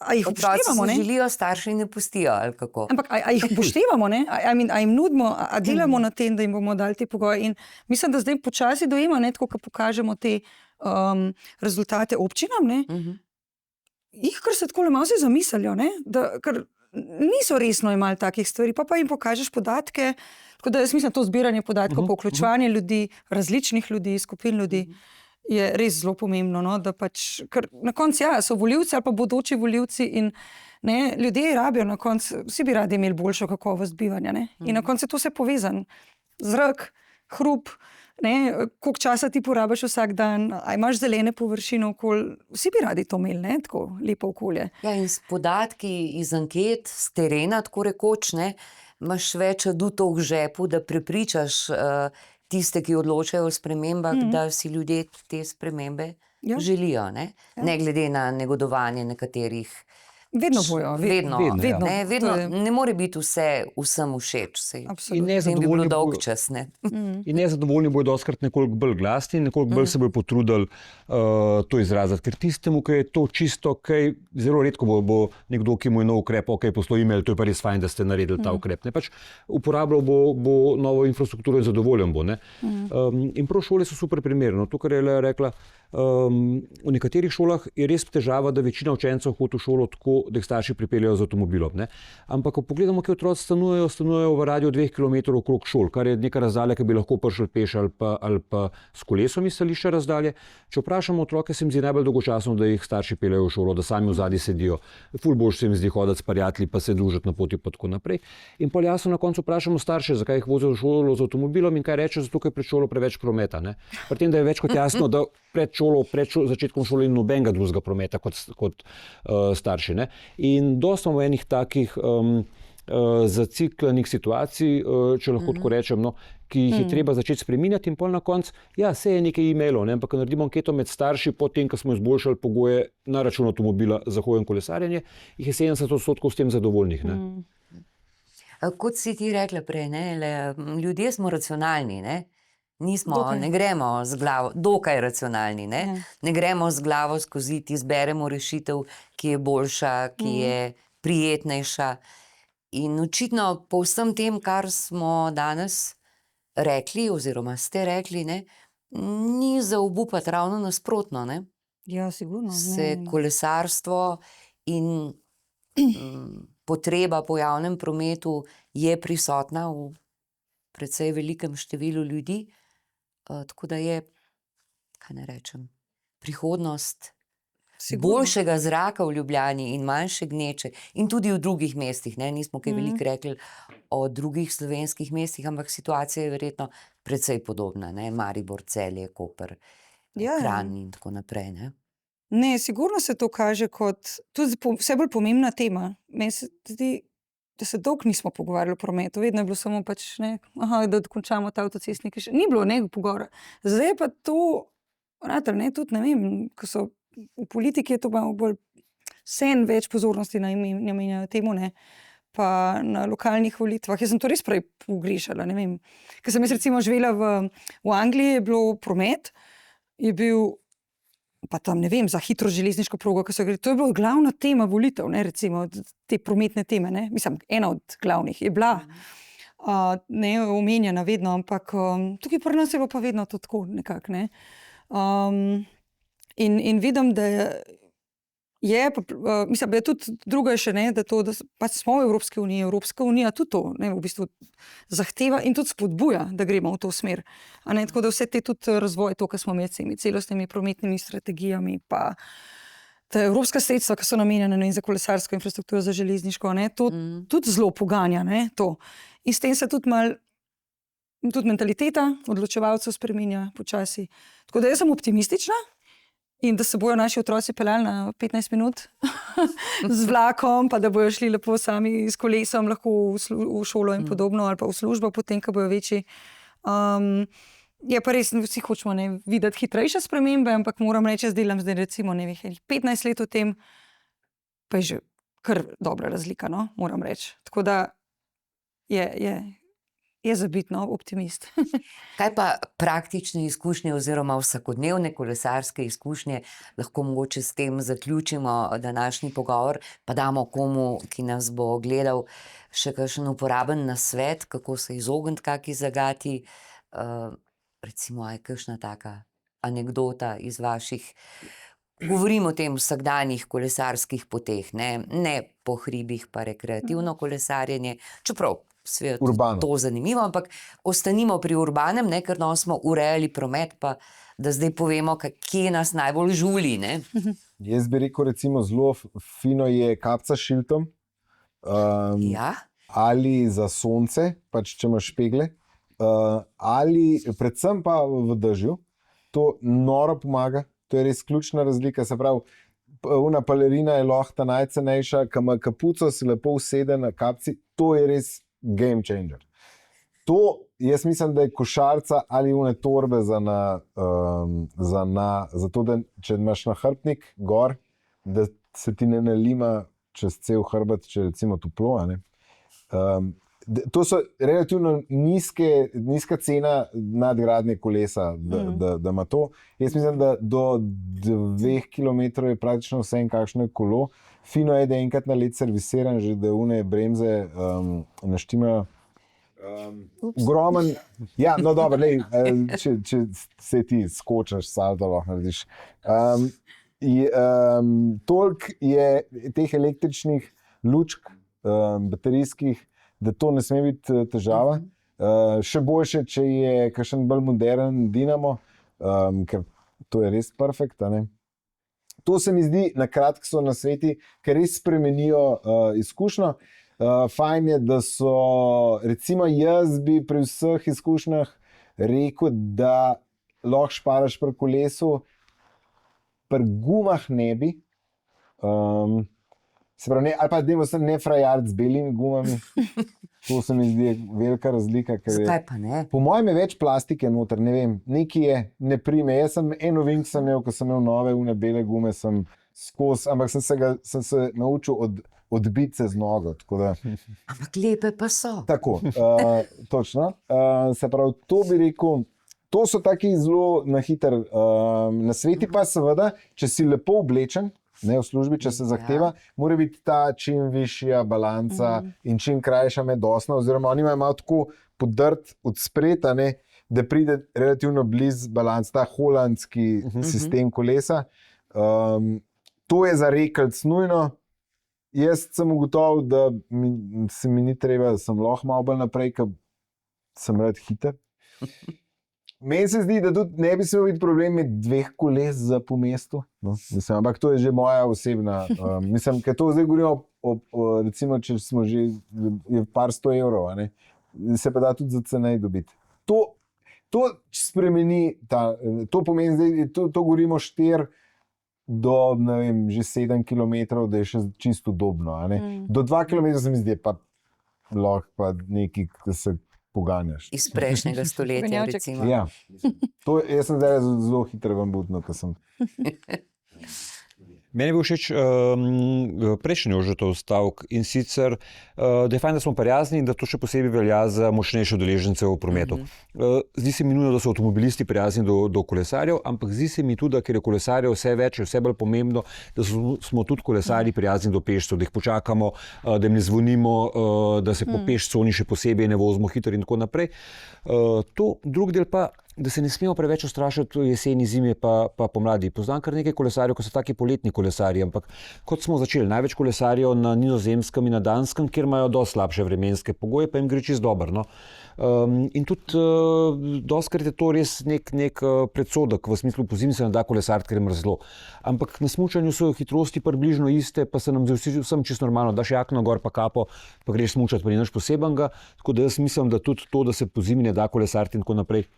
Speaker 3: A jih upoštevamo,
Speaker 4: ne? Otroci si želijo, starši ne pustijo, ali kako?
Speaker 3: Ampak a jih upoštevamo, ne? A jim nudimo, a delamo na tem, da jim bomo dali te pogoje. In mislim, da zdaj počasi dojema, ne, tako, ko pokažemo te rezultate občinam, ne? Jih kar se tako malo se zamislijo, ne? Ker niso resno imeli takih stvari, pa jim pokažeš podatke, tako da jaz mislim, to zbiranje podatkov, pa vključevanje ljudi, različnih ljudi, skupin ljudi, je res zelo pomembno, no, da pač, ker na koncu so volivci ali pa bodoči volivci in ne, ljudje rabijo na koncu, vsi bi radi imeli boljšo kakovost bivanja, ne, in na koncu je to vse povezan. Zrak, hrup, ne, koliko časa ti porabiš vsak dan, a imaš zelene površine okoli, vsi bi radi to imeli, ne, tako lepo okolje.
Speaker 4: Ja, in s podatki iz anket, s terena, tako rekoč, ne, imaš več adutov v žepu, da prepričaš tiste, ki odločajo o spremembah, da si ljudje te spremembe želijo, ne? Ne glede na negodovanje nekaterih
Speaker 3: Vedno bojo.
Speaker 4: Vedno,
Speaker 2: Vedno,
Speaker 4: ne,
Speaker 3: ja.
Speaker 4: vedno
Speaker 3: To je-
Speaker 4: ne more biti vse vsem všeč.
Speaker 2: In
Speaker 3: Absolutno.
Speaker 4: Potem bi bilo
Speaker 2: nezadovoljni
Speaker 4: dolg
Speaker 2: bojo-
Speaker 4: čas. Ne?
Speaker 2: In nezadovoljni bodo doskrat nekoliko bolj glasni, nekoliko bolj se bodo potrudili to izraziti. Ker tistemu, ki je to čisto, kaj, zelo redko bo nekdo, ki mu je nov ukrep, ok, poslal e-mail, to je pa res fajn, da ste naredili ta ukrep. Ne, pač uporabljal bo novo infrastrukturo in zadovoljen bo. Ne. In prav šole so super primer. No, to, kar je Lea rekla, v nekaterih šolah je res težava, da večina učencev hodi v šolo tako, da jih starši pripeljejo z avtomobilom. Ne. Ampak, ko pogledamo, kje otroci stanujejo v radiju 2 km okrog šol, kar je neka razdalja, ki bi lahko prišli peš ali pa s kolesom iz stališča razdalje. Če vprašamo otroke, se jim zdi najbolj dolgočasno, da jih starši peljejo v šolo, da sami v zadnji sedijo. Ful boljše se jim zdi hoditi s prijatelji, pa se družiti na poti in tako naprej. In pol jasno na koncu vprašamo starše, zakaj jih vozijo v šolo z avtomobilom in kaj reče, zato ker je pred šolo preveč prometa. Ne. Pri tem, da je več kot jasno, da pred začetkom šole ni nobenega drugega prometa kot starši. Ne. In dosti imamo enih takih zaciklanih situacij, če lahko tako rečem, no, ki jih je treba začeti spreminjati in pol na koncu, ja, se je nekaj imelo, ne, ampak ko naredimo anketo med starši, potem, ko smo izboljšali pogoje na račun avtomobila za hojo in kolesarjenje, jih je 70% s tem zadovoljnih. Ne.
Speaker 4: Kot si ti rekla prej, ljudje smo racionalni. Nismo,
Speaker 3: Dokaj.
Speaker 4: ne gremo z glavo, dokaj racionalni. Ne gremo z glavo skozi, izberemo rešitev, ki je boljša, ki je prijetnejša. In očitno po vsem tem, kar smo danes rekli, oziroma ste rekli, ni za obupati, ravno nasprotno. Ne?
Speaker 3: Ja, sigurno.
Speaker 4: Se kolesarstvo in potreba po javnem prometu je prisotna v precej velikem številu ljudi, tako da je, kaj ne rečem, prihodnost
Speaker 3: Sigurno.
Speaker 4: boljšega zraka v Ljubljani in manjše gneče in tudi v drugih mestih. Nismo kaj veliko rekli o drugih slovenskih mestih, ampak situacija je verjetno precej podobna. Maribor, Celje, Koper,
Speaker 3: Ja.
Speaker 4: Kranj in tako naprej.
Speaker 3: Ne, sigurno se to kaže kot tudi vse bolj pomembna tema. Meni se zdi, da se dolgo nismo pogovarjali o prometu, vedno je bilo samo pač, da dokončamo ta avtocestni križ. Ni bilo nekaj pogovora. Zdaj je pa to, tudi ne vem, ko so v politiki je to malo bolj vsem več pozornosti namenjajo temu, pa na lokalnih volitvah. Jaz sem to res prej pogrešala, ne vem. Ker sem jaz recimo živela v Angliji, je bilo promet, je bil pa tam, ne vem, za hitro železniško progo, to je bila glavna tema volitev, recimo te prometne teme, mislim, ena od glavnih je bila omenjena vedno, ampak tukaj pri nas je bilo pa vedno to tako nekako, in vidim, da je, mislim, da je tudi druga še, da pač smo v Evropski uniji, Evropska unija tudi to, v bistvu zahteva in tudi spodbuja, da gremo v to smer. Tako da vse te tudi razvoj, to, kar smo imeli s temi celostnimi prometnimi strategijami, pa ta evropska sredstva, ki so namenjena za kolesarsko infrastrukturo, za železniško, to tudi zelo poganja, to. In s tem se tudi malo, tudi mentaliteta odločevalcev spreminja počasi. Tako da jaz sem optimistična, in da se bojo naši otroci peljali na 15 minut z vlakom, pa da bojo šli lepo sami s kolesom lahko v šolo in podobno, ali pa v službo, potem, ko bojo večji. Je pa res, vsi hočemo videti hitrejše spremembe, ampak moram reči, jaz delam zdaj recimo 15 let v tem, pa je že kar dobra razlika, moram reči. Tako da je za biti optimist.
Speaker 4: Kaj pa praktične izkušnje oziroma vsakodnevne kolesarske izkušnje, lahko mogoče s tem zaključimo današnji pogovor, pa damo komu, ki nas bo gledal, še kakšen uporaben nasvet, kako se izogniti kaki zagati, recimo, je kakšna taka anekdota iz vaših, govorimo o tem vsakdanjih kolesarskih poteh, ne po hribih pa rekreativno kolesarjenje, čeprav Sveto, to zanimivo, ampak ostanimo pri urbanem, ker smo urejali promet, pa da zdaj povemo, kje nas najbolj žuli.
Speaker 1: Jaz bi rekel, recimo, zelo fino je kapca s šiltom, ali za sonce, pač če imaš špegle, ali predvsem pa v dežju. To noro pomaga, to je res ključna razlika. Se pravi, una balerina je lahko ta najcenejša, ki ima kapuco, se lepo usede na kapci, to je res game changer. To, jaz mislim, da je košarca ali une torbe za to, da če imaš nahrbtnik gor, da se ti ne nalima čez cel hrbet, če recimo toplo. To so relativno nizka cena nadgradnje kolesa, da ima to. Jaz mislim, da do 2 km je praktično vse in kakšno je kolo. Fino je, da je enkrat na let servisiran, že da une bremze naštimajo. Ogromen. Ja, no dobro, lej, če se ti skočaš, salto lahko narediš. Toliko je teh električnih lučk, baterijskih, da to ne sme biti težava. Še boljše, če je kakšen bolj modern dinamo, ker to je res perfekt. To se mi zdi, na kratko so nasveti, ker res spremenijo izkušnjo. Fajn je, da so, recimo jaz bi pri vseh izkušnjah rekel, da lahko šparaš pri kolesu, pri gumah ne bi. Se pravi, ali pa dajmo se ne frajart z belimi gumami. To se mi zdi velika razlika.
Speaker 4: Zakaj pa ne?
Speaker 1: Po mojem je več plastike noter, ne vem, nekaj je, ne prime. Jaz sem eno ovink sem imel, ko sem imel nove bele gume, sem skozi, ampak sem se naučil odbiti se z nogo.
Speaker 4: Ampak lepe pa so.
Speaker 1: Tako, točno. Se pravi, to bi rekel, to so taki zelo na hiter nasveti, pa seveda, če si lepo oblečen, ne v službi, če se zahteva, mora biti ta čim višja balanca in čim krajša medosna, oziroma oni imajo malo tako podrt od spreta, da pride relativno blizu balans, ta holandski sistem kolesa. To je za rekelc nujno. Jaz sem ugotovil, da se mi ni treba, da sem lahko malo bolj naprej, ker sem rad hiter. Meni se zdi, da tudi ne bi smel biti problem med 2 koles za po mestu. Ampak to je že moja osebna. Mislim, ker to zdaj govorimo, recimo, če smo že je par 100 evrov, se pa da tudi za cenej dobiti. To spremeni, to pomeni zdaj, to govorimo 4 do, ne vem, že 7 km, da je še čisto udobno. Do 2 km se mi zdi, pa lahko pa nekaj, ki se poganjaš.
Speaker 4: Iz prejšnjega stoletja, recimo.
Speaker 1: Ja. Jaz sem zdaj zelo hitro vam budno, ko sem.
Speaker 2: Meni je bil všeč prejšnji Jožetov stavek in sicer, da je fajn, da smo prijazni in da to še posebej velja za močnejše udeležence v prometu. Zdi se mi nujno, da so avtomobilisti prijazni do kolesarjev, ampak zdi se mi tudi, da ker je kolesarjev vse več, je vse bolj pomembno, da smo tudi kolesarji prijazni do pešcev, da jih počakamo, da jim ne zvonimo, da se po pešconi še posebej ne vozimo hitro in tako naprej. Drug del pa, da se ne smemo preveč ustrašiti jeseni, zime pa pomladi. Poznam kar nekaj kolesarjev, ko so taki poletni kolesarji, ampak kot smo začeli, največ kolesarjev na Nizozemskem in na Danskem, kjer imajo dosti slabše vremenske pogoje, pa jim gre čisto dobro. In tudi dostikrat je to res nek predsodek, v smislu pozimi se ne da kolesariti, ker je mrzlo. Ampak na smučanju so hitrosti približno iste, pa se nam zdi vsem čisto normalno, daš jakno gor pa kapo, pa greš smučati, pa ni nič posebenega. Tako da jaz mislim, da tudi to, da se pozimi ne da kolesariti in tako naprej.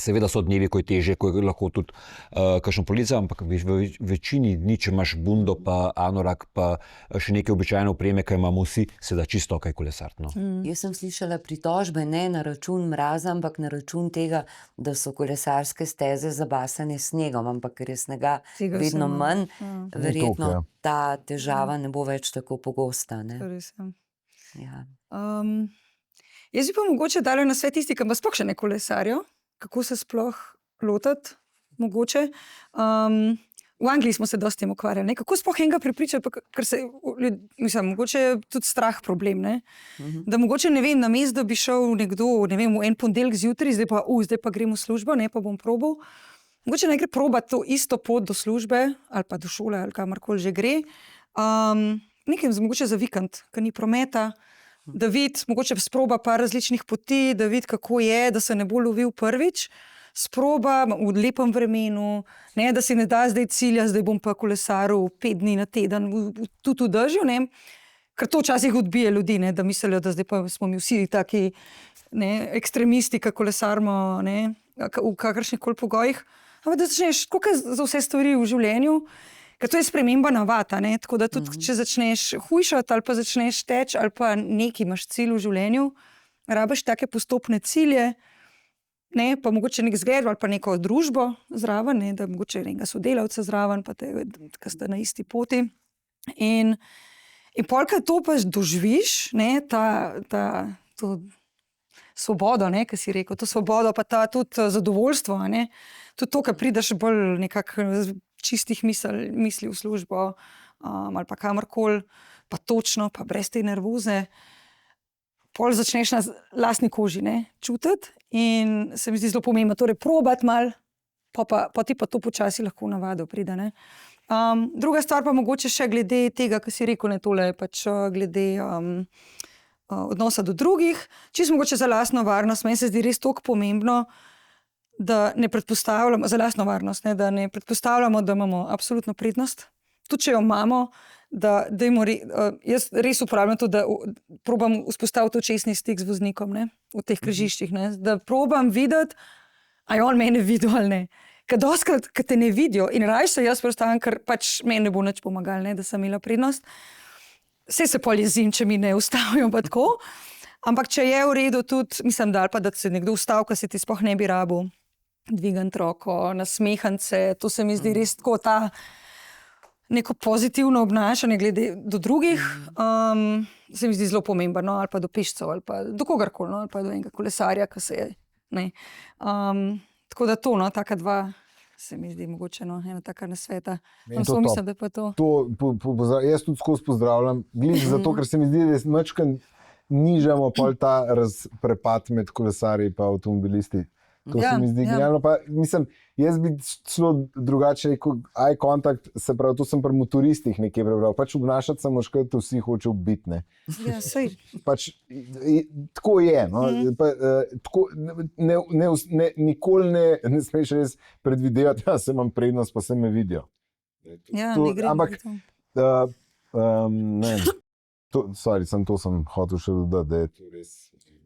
Speaker 2: Seveda so dnevi, ko je težje, ko je lahko tudi kakšno polica, ampak v večini dni, če imaš bundo, pa anorak, pa še neke običajne opreme, kaj imamo vsi, se da čisto kaj kolesart.
Speaker 4: Jaz sem slišala pritožbe ne na račun mraza, ampak na račun tega, da so kolesarske steze zabasane s snegom, ampak ker je snega vedno manj, verjetno ta težava ne bo več tako pogosta.
Speaker 3: Ja. Jaz bi pa mogoče dala na svet tisti, ki pa sploh še ne kolesarijo. Kako se sploh lotiti, mogoče. V Angliji smo se dosti tem ukvarjali. Kako sploh enega prepričati, ker se, mislim, mogoče je tudi strah problem, Da mogoče, ne vem, namesto da bi šel nekdo, ne vem, v en ponedeljek zjutraj, zdaj pa grem v službo, pa bom probal. Mogoče ne gre probati to isto pot do službe, ali pa do šole, ali kamorkoli že gre. Nekaj mogoče za vikend, ker ni prometa, da vidi, mogoče sproba par različnih poti, da vidi, kako je, da se ne bo lovil prvič, sproba v lepem vremenu, da si ne da zdaj cilja, zdaj bom pa kolesaril 5 dni na teden, tudi v dežju, ker to včasih odbije ljudi, da mislijo, da zdaj pa smo mi vsi taki ekstremisti, ki kolesarimo v kakršnih koli pogojih, ampak da začneš, koliko je za vse stvari v življenju, ker to je sprememba navada, tako da tudi, če začneš hujšati ali pa začneš teči ali pa neki imaš cilj v življenju, rabiš take postopne cilje, pa mogoče nek zgled ali pa neko družbo zraven, da mogoče enega sodelavca zraven, pa ki ste na isti poti. In In polka to pač doživiš, ne, to svobodo, ki si rekel, to svobodo, pa tudi zadovoljstvo. Ne, tudi to, kar prideš bolj nekako čistih misli v službo ali pa kamorkoli, pa točno, pa brez te nervoze. Pol začneš na lastni koži čutiti in se mi zdi zelo pomembno. Torej, probati malo, pa ti pa to počasi lahko navado pride. Ne. Druga stvar pa mogoče še glede tega, kar si rekel, tole pač glede odnosa do drugih. Čisto mogoče za lastno varnost, meni se zdi res toliko pomembno, da ne predpostavljamo, za lastno varnost, da ne predpostavljamo, da imamo absolutno prednost. Tudi če jo imamo, jaz res uporabljam to, da probam vzpostaviti očesni stik z voznikom v teh križiščih, da probam videti, a je on mene videl ali ne. Ker doskrat, ker te ne vidijo in raje se jaz predstavljam, ker pač meni ne bo nič pomagali, da sem imela prednost. Vse se pol jezim, če mi ne ustavijo pa tako, ampak če je v redu tudi, mislim, da se nekdo ustavka, se ti sploh ne bi rabil dvigant roko, nasmehance, to se mi zdi res tako neko pozitivno obnašanje glede do drugih, se mi zdi zelo pomembno, ali pa do pešcev, ali pa do kogarkoli, ali pa do enega kolesarja, ki se je, tako da to, taka dva, se mi zdi mogoče, ena taka nasveta. Mislim, da pa to.
Speaker 1: Jaz tudi skozi pozdravljam, zato, ker se mi zdi, da mačkam nižamo pol ta prepad med kolesarji pa avtomobilisti. To se mi zdi genialno. Pa, mislim, jaz bi celo drugače rekel, eye contact, se pravi, to sem pri motoristih nekje prebral. Pač obnašati se moraš, kot te vsi hoče ubiti.
Speaker 3: Ja, sej.
Speaker 1: Pač, tako je. No? Tako, nikoli ne smeš res predvidevati, da se imam prednost, pa se me vidijo.
Speaker 3: Ja, ne gre.
Speaker 1: Ampak, ne, to sem hotel še dodati, da je to res...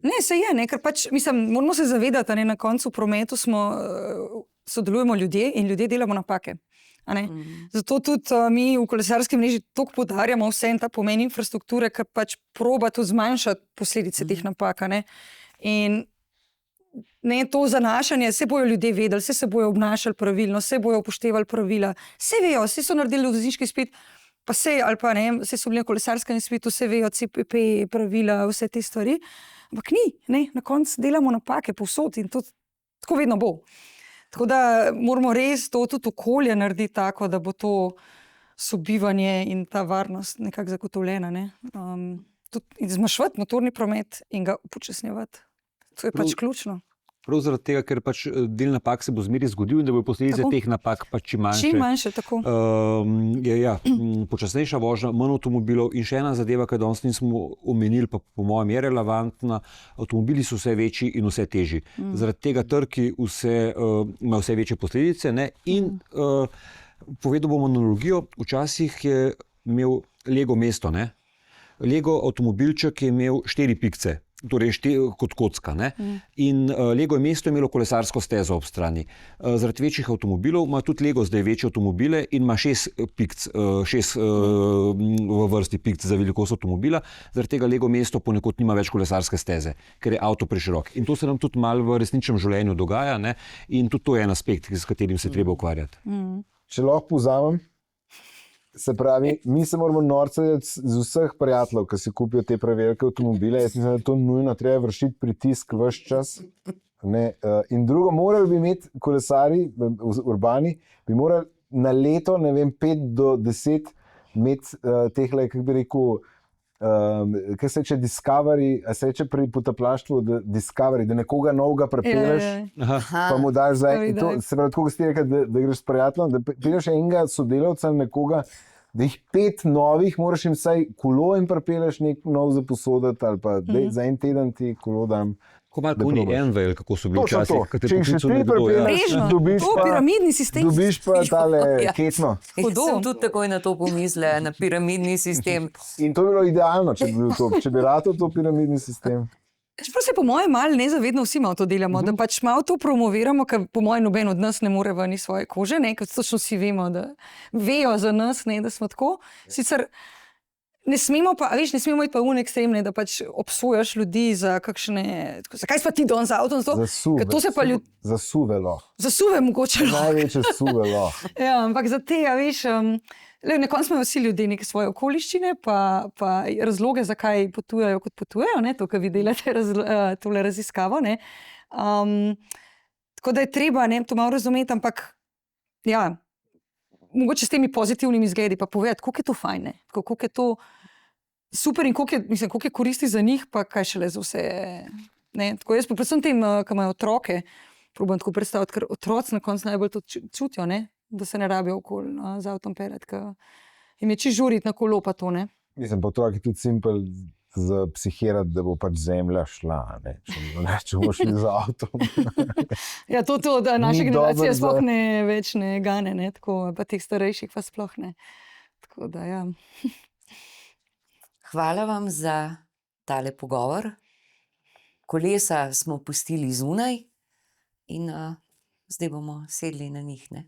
Speaker 3: Ne, se je, ker pač, mislim, moramo se zavedati, na koncu v prometu sodelujemo ljudje in ljudje delamo napake. Zato tudi mi v kolesarski mreži toliko poudarjamo vse in ta pomen infrastrukture, ker pač proba tudi zmanjšati posledice teh napak. In to zanašanje, se bojo ljudje vedeli, se bojo obnašali pravilno, se bojo upoštevali pravila, se vejo, se so naredili vozniški izpit, pa se, ali pa ne, se so bili na kolesarskem izpitu, se vejo CPP, pravila, vse te stvari. Ampak na koncu delamo napake povsod in to tako vedno bo. Tako da moramo res to tudi okolje narediti tako, da bo to sobivanje in ta varnost nekako zagotovljena. Tudi zmanjševati motorni promet in ga upočasnjevati. To je pač ključno.
Speaker 2: Prav zaradi tega, ker pač del napak se bo zmeraj zgodil in da bo posledice teh napak pač čim manjše.
Speaker 3: Čim manjše, tako.
Speaker 2: Počasnejša vožnja, manj avtomobilov in še ena zadeva, ki danes nismo omenili, pa po mojem je relevantna, avtomobili so vse večji in vse težji. Zaradi tega trki imajo vse večje posledice. In povedal bom analogijo, včasih je imel Lego mesto, Lego avtomobilček je imel 4 pikce. Torej kot kocka. In Lego mesto je imelo kolesarsko stezo ob strani. Zaradi večjih avtomobilov ima tudi Lego zdaj večje avtomobile in ima 6 pikc, 6 v vrsti pikc za velikost avtomobila. Zaradi tega Lego mesto ponekod nima več kolesarske steze, ker je avto preširok. In to se nam tudi malo v resničnem življenju dogaja, in tudi to je en aspekt, s katerim se treba ukvarjati.
Speaker 1: Če lahko povzamem, se pravi, mi se moramo norcati z vseh prijateljev, ki si kupijo te prevelike avtomobile. Jaz mislim, da to nujno treba vršiti pritisk ves čas. In drugo, morali bi imeti kolesari, urbani, bi morali na leto, 5 do 10 imeti tehle, kako bi rekel, kaj se reče Discovery, a se reče pri potapljaštvu Discovery, da nekoga novega prepeleš, pa mu daš zdaj. Se pravi, tako si rekel, da greš s prijateljem, da peleš enega sodelavca nekoga, da jih 5 novih, moraš jim vsaj kolo in prepeleš nek nov za posodati, ali pa za en teden ti kolo dam.
Speaker 2: Ko malo puni Envel, kako so bili včasih.
Speaker 1: Če še 3 prepeleš, dobiš pa
Speaker 3: piramidni sistem.
Speaker 1: Dobiš pa tale ketno.
Speaker 4: Jaz sem tudi takoj na to pomislila, na piramidni sistem.
Speaker 1: In to bi bilo idealno, če bi bil to, če bi rato to piramidni sistem.
Speaker 3: Čeprav se po mojem malo nezavedno vsi malo to delamo, da pač malo to promoviramo, ker po mojem noben od nas ne more ven iz svoje kože, ker točno vsi vemo, da vejo za nas, da smo tako. Sicer ne smemo pa, veš, ne smemo iti pa v ekstremne, da pač obsojaš ljudi za kakšne, zakaj si pa ti don za avtom?
Speaker 1: Zasuvelo.
Speaker 3: Zasuve mogoče.
Speaker 1: Največje suvelo.
Speaker 3: Ja, ampak za te, veš, Na koncu imajo vsi ljudje neke svoje okoliščine, pa razloge, zakaj potujejo, kot potujejo, ne? To, kar vi delate, tole raziskavo. Ne? Tako da je treba to malo razumeti, ampak ja, mogoče s temi pozitivnimi zgledi pa povedati, koliko je to fajn, ne? Koliko je to super in koliko je koristi za njih, pa kaj šele za vse. Ne? Tako jaz, predvsem tem, ki imajo otroke, probam tako predstaviti, ker otroci na koncu najbolj to čutijo, ne? Da se ne rabijo okoli z avtom peljati, ker jim je čisto žuriti na kolo pa to, ne.
Speaker 1: Mislim, pa otrok je tudi simpel za psihirati, da bo pač zemlja šla, ne, če bomo šli z avtom.
Speaker 3: Ja, to, da naša
Speaker 1: Ni
Speaker 3: generacija
Speaker 1: dobro
Speaker 3: sploh
Speaker 1: za-
Speaker 3: ne več ne gane, ne, tako, pa teh starejših pa sploh ne. Tako da, ja.
Speaker 4: Hvala vam za tale pogovor. Kolesa smo pustili zunaj in zdaj bomo sedli na njih, ne?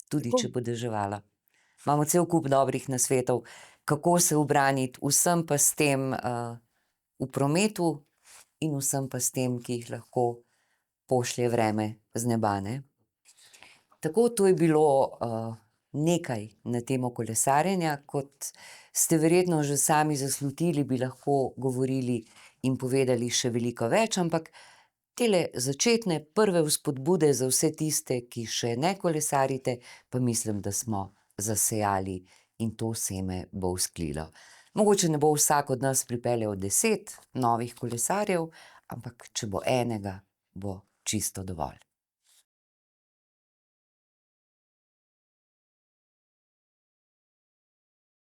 Speaker 4: Tudi
Speaker 3: Tako.
Speaker 4: če bo deževalo. Imamo cel kup dobrih nasvetov, kako se ubraniti, vsem pa s tem v prometu in vsem pa s tem, ki jih lahko pošlje vreme z neba, ne? Tako, to je bilo nekaj na temo kolesarjenja. Kot ste verjetno že sami zaslutili, bi lahko govorili in povedali še veliko več, ampak tele začetne prve vzpodbude za vse tiste, ki še ne kolesarite, pa mislim, da smo zasejali in to seme bo vzklilo. Mogoče ne bo vsak od nas pripeljal 10 novih kolesarjev, ampak če bo enega, bo čisto dovolj.